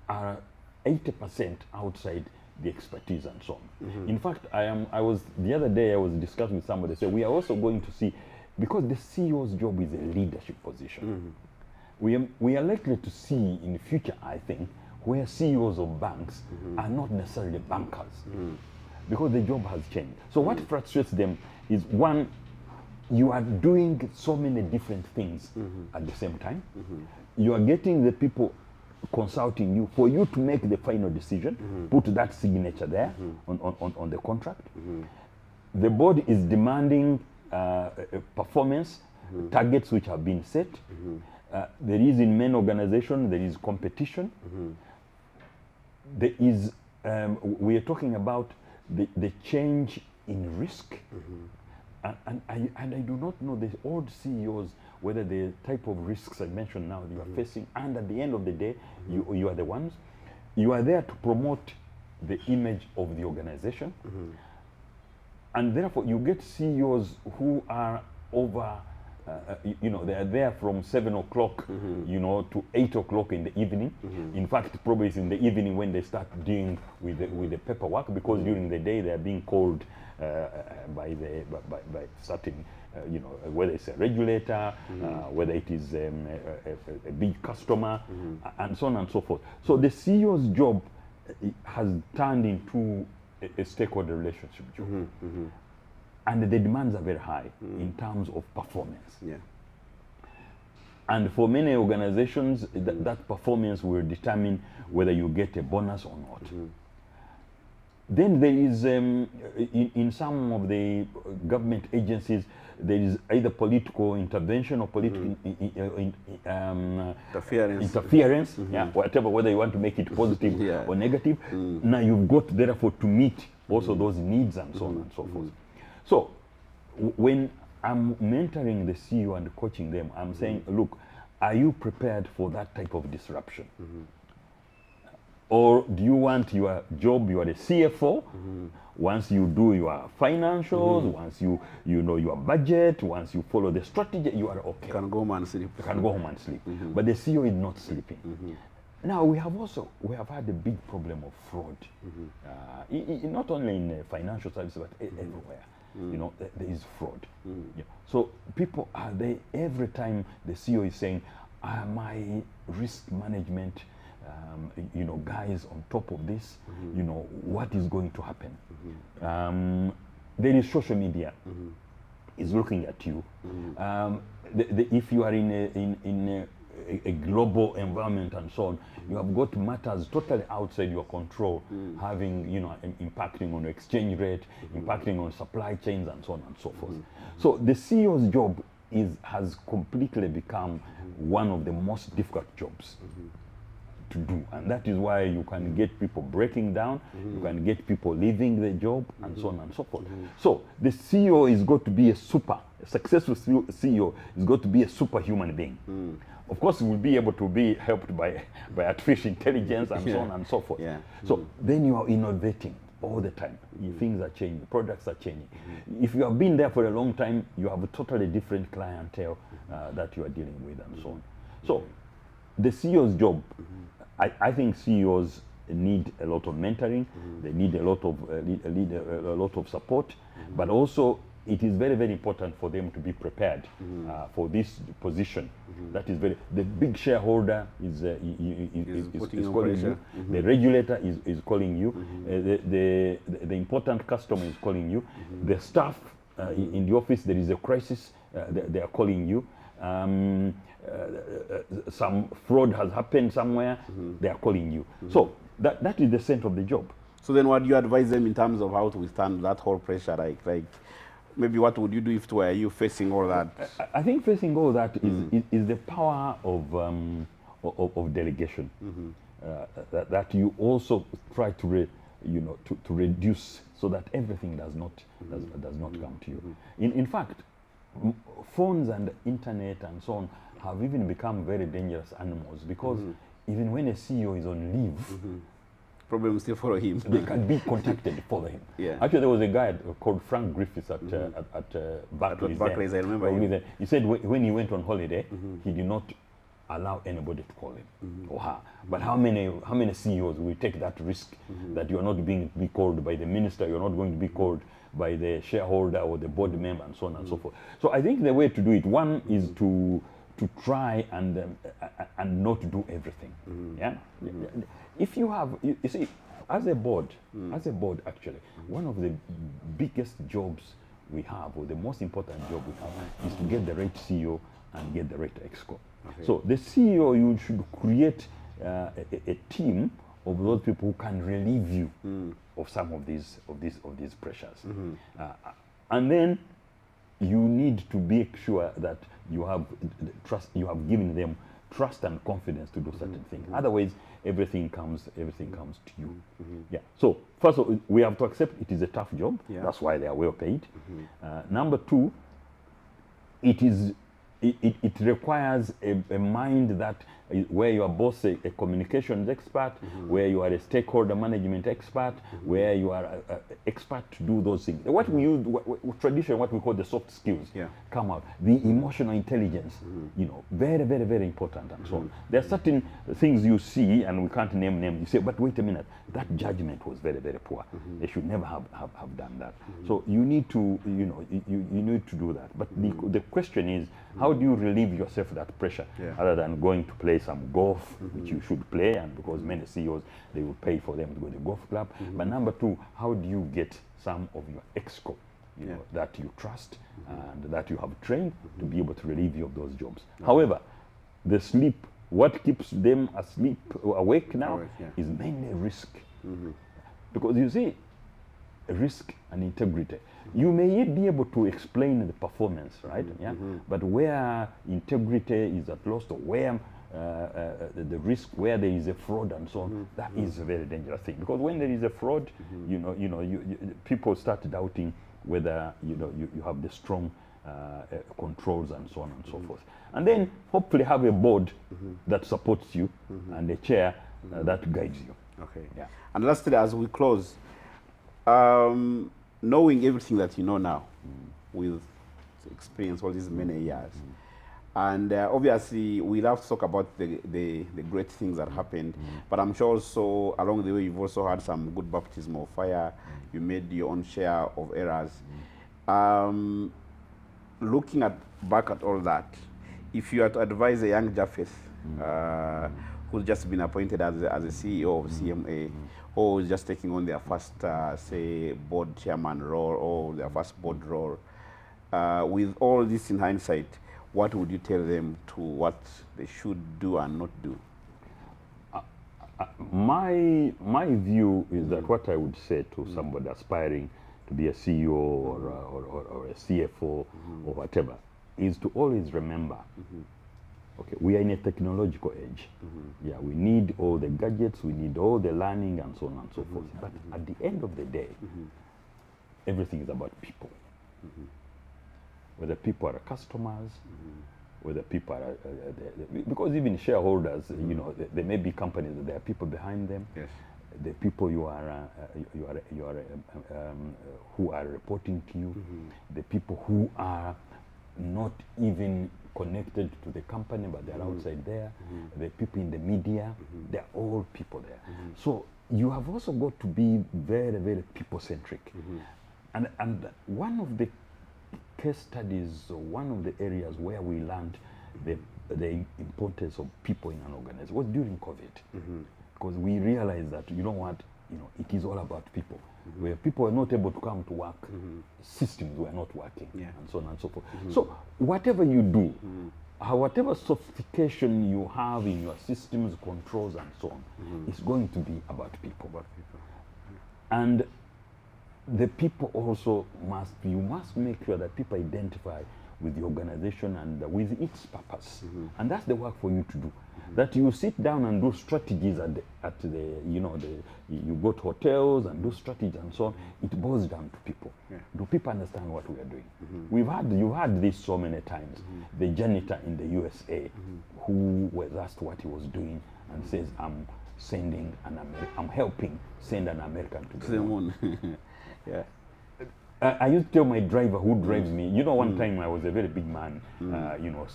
are 80% outside the expertise and so on. In fact, the other day I was discussing with somebody, say we are also going to see, because the CEO's job is a leadership position. We are likely to see in the future, I think, where CEOs of banks are not necessarily bankers, because the job has changed. So what frustrates them is, one, you are doing so many different things at the same time. You are getting the people consulting you for you to make the final decision, put that signature there on the contract. The board is demanding performance targets which have been set. There is, in many organizations, there is competition. There is, we are talking about the change in risk. And I do not know the old CEOs whether the type of risks I mentioned now you are facing, and at the end of the day, you are the ones. You are there to promote the image of the organization. And therefore, you get CEOs who are over, you know, they are there from 7 o'clock, you know, to 8 o'clock in the evening. In fact, probably it's in the evening when they start dealing with the paperwork, because during the day they are being called by certain, you know, whether it's a regulator, whether it is a big customer, and so on and so forth. So the CEO's job has turned into a stakeholder relationship job. And the demands are very high in terms of performance. And for many organizations, that performance will determine whether you get a bonus or not. Then there is, in some of the government agencies, there is either political intervention or political interference, whatever, whether you want to make it positive or negative. Now you've got, therefore, to meet also those needs and so on and so forth. So when I'm mentoring the CEO and coaching them, I'm saying, look, are you prepared for that type of disruption? Or do you want your job, you are the CFO, once you do your financials, once you know your budget, once you follow the strategy, you are okay. You can go home and sleep. You can go home and sleep. But the CEO is not sleeping. Now we have had a big problem of fraud, not only in financial services but everywhere. You know, there is fraud. Yeah. So people are they every time the CEO is saying, my risk management, you know, guys on top of this, you know, what is going to happen? There is social media is looking at you. If you are in a global environment and so on, you have got matters totally outside your control, having, you know, impacting on exchange rate, impacting on supply chains and so on and so forth. So the CEO's job has completely become one of the most difficult jobs to do, and that is why you can get people breaking down, you can get people leaving the job, and so on and so forth. So the CEO is going to be a successful CEO is going to be a superhuman being. Of course, he will be able to be helped by artificial intelligence and so on and so forth. So then you are innovating all the time. Things are changing, products are changing. If you have been there for a long time, you have a totally different clientele that you are dealing with and so on. So the CEO's job, I think CEOs need a lot of mentoring, they need a lot of support, but also it is very, very important for them to be prepared for this position. That is the big shareholder is calling you. The regulator is calling you. The important customer is calling you. The staff in the office, there is a crisis, they are calling you. Some fraud has happened somewhere, they are calling you. So that is the center of the job. So then what do you advise them in terms of how to withstand that whole pressure? Like maybe what would you do if it were you facing all that? I think facing all that is the power of delegation. That you also try to reduce so that everything does not come to you. In fact, phones and internet and so on have even become very dangerous animals, because even when a CEO is on leave, problems still follow him. They can be contacted, follow him. Yeah. Actually, there was a guy called Frank Griffiths at Barclays. Barclays, I remember. He said when he went on holiday, he did not allow anybody to call him or her. But how many CEOs will take that risk that you are not being called by the minister, you're not going to be called by the shareholder or the board member and so on and so forth. So I think the way to do it, one is to try and not do everything. If you have, you see, as a board actually, one of the biggest jobs we have, or the most important job we have, is to get the right CEO and get the right exco. So the CEO, you should create a team of those people who can relieve you of some of these pressures, and then you need to make sure that you have trust. You have given them trust and confidence to do certain things. Otherwise, everything comes to you. So first of all, we have to accept it is a tough job. That's why they are well paid. Number two, it requires a mind that where you are both a communications expert, where you are a stakeholder management expert, where you are an expert to do those things. What we use, traditionally, what we call the soft skills come out. The emotional intelligence, very, very, very important and so on. There are certain things you see, and we can't name names. You say, but wait a minute, that judgment was very, very poor. They should never have done that. So you need to, you need to do that. But the question is, how do you relieve yourself of that pressure, other than going to play some golf, which you should play, and because many CEOs, they will pay for them to go to the golf club. But number two, how do you get some of your exco, that you trust and that you have trained to be able to relieve you of those jobs? However, the sleep, what keeps them awake now is mainly risk. Because you see, risk and integrity. You may yet be able to explain the performance, right? But where integrity is at loss, or where the risk, where there is a fraud and so on, that is a very dangerous thing. Because when there is a fraud, people start doubting whether you have the strong controls and so on and so forth. And then hopefully have a board that supports you and a chair that guides you. Okay. Yeah. And lastly, as we close, knowing everything that you know now, with experience all these many years, and obviously we love to talk about the great things that happened, but I'm sure also along the way you've also had some good baptism of fire. You made your own share of errors. Looking back at all that, if you had to advise a young Japheth who's just been appointed as a CEO of CMA, or is just taking on their first, say, board chairman role or their first board role, with all this in hindsight, what would you tell them to what they should do and not do? My view is that what I would say to somebody aspiring to be a CEO or a CFO or whatever is to always remember, okay, we are in a technological age. Yeah, we need all the gadgets, we need all the learning and so on and so forth. But at the end of the day, everything is about people. Whether people are customers, whether people are, because even shareholders, you know, there may be companies that there are people behind them. Yes. The people who are reporting to you, the people who are not even connected to the company, but they're outside there, the people in the media, they're all people there. So you have also got to be very, very people-centric. And one of the case studies, one of the areas where we learned the importance of people in an organization was during COVID. Because we realized that, you know what, you know, it is all about people. Where people are not able to come to work, systems were not working, and so on and so forth. So whatever you do, whatever sophistication you have in your systems, controls, and so on, is going to be about people. And the people also you must make sure that people identify with the organization and with its purpose. And that's the work for you to do. That you sit down and do strategies at the you know, you go to hotels and do strategies and so on. It boils down to people. Do people understand what we are doing? You've had this so many times. The janitor in the USA who was asked what he was doing and says, I'm helping send an American to the moon. Yeah. I used to tell my driver who drives me, you know, one time I was a very big man, you know,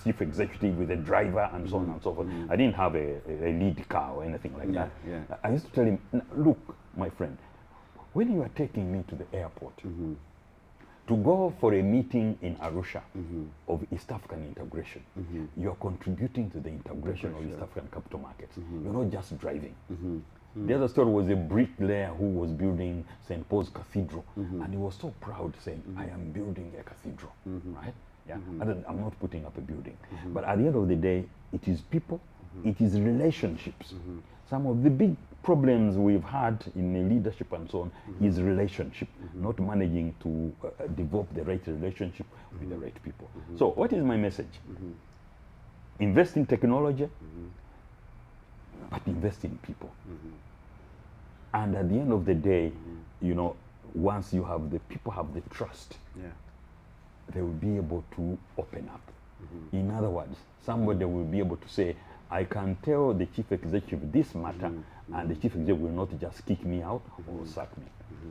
chief executive with a driver and so on and so forth. I didn't have a lead car or anything like that. I used to tell him, look, my friend, when you are taking me to the airport to go for a meeting in Arusha of East African integration, you are contributing to the integration of East African capital markets. You're not just driving. The other story was a bricklayer who was building St. Paul's Cathedral, and he was so proud saying, I am building a cathedral, right? Yeah, I'm not putting up a building. But at the end of the day, it is people, it is relationships. Some of the big problems we've had in leadership and so on is relationship, not managing to develop the right relationship with the right people. So what is my message? Invest in technology, but invest in people. And at the end of the day, you know, once you have the people have the trust, they will be able to open up. In other words, somebody will be able to say, I can tell the chief executive this matter, and the chief executive will not just kick me out or sack me.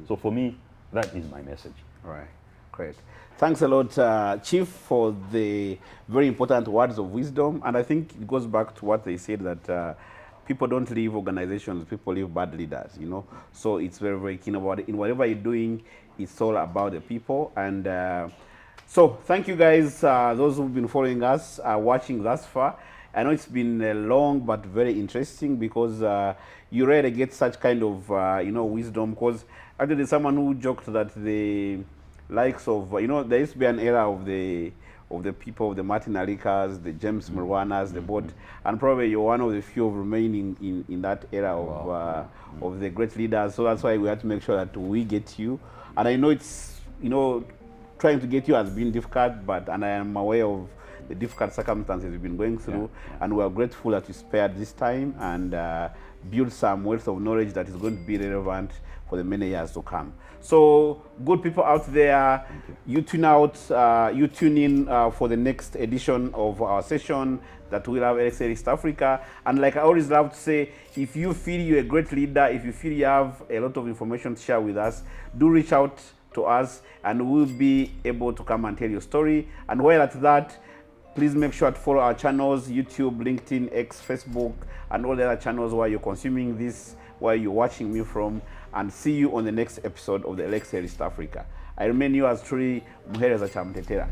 So for me, that is my message. All right, great. Thanks a lot, Chief, for the very important words of wisdom. And I think it goes back to what they said, that people don't leave organizations, people leave bad leaders, you know. So it's very, very keen about it. In whatever you're doing, it's all about the people. And so thank you guys, those who've been following us, watching thus far. I know it's been long but very interesting, because you rarely get such kind of you know, wisdom. Because actually there's someone who joked that the likes of, you know, there used to be an era of the people, the Martin Alikas, the James Marwanas, the board, and probably you're one of the few remaining in that era of the great leaders. So that's why we had to make sure that we get you. And I know it's, you know, trying to get you has been difficult, and I am aware of the difficult circumstances we've been going through, and we are grateful that you spared this time and build some wealth of knowledge that is going to be relevant for the many years to come. So, good people out there, you tune in for the next edition of our session that we'll have LXL East Africa. And like I always love to say, if you feel you're a great leader, if you feel you have a lot of information to share with us, do reach out to us and we'll be able to come and tell your story. And while at that, please make sure to follow our channels, YouTube, LinkedIn, X, Facebook, and all the other channels where you're consuming this, where you're watching me from, and see you on the next episode of the LXL East Africa. I remain yours truly, Muhereza Chamtetera.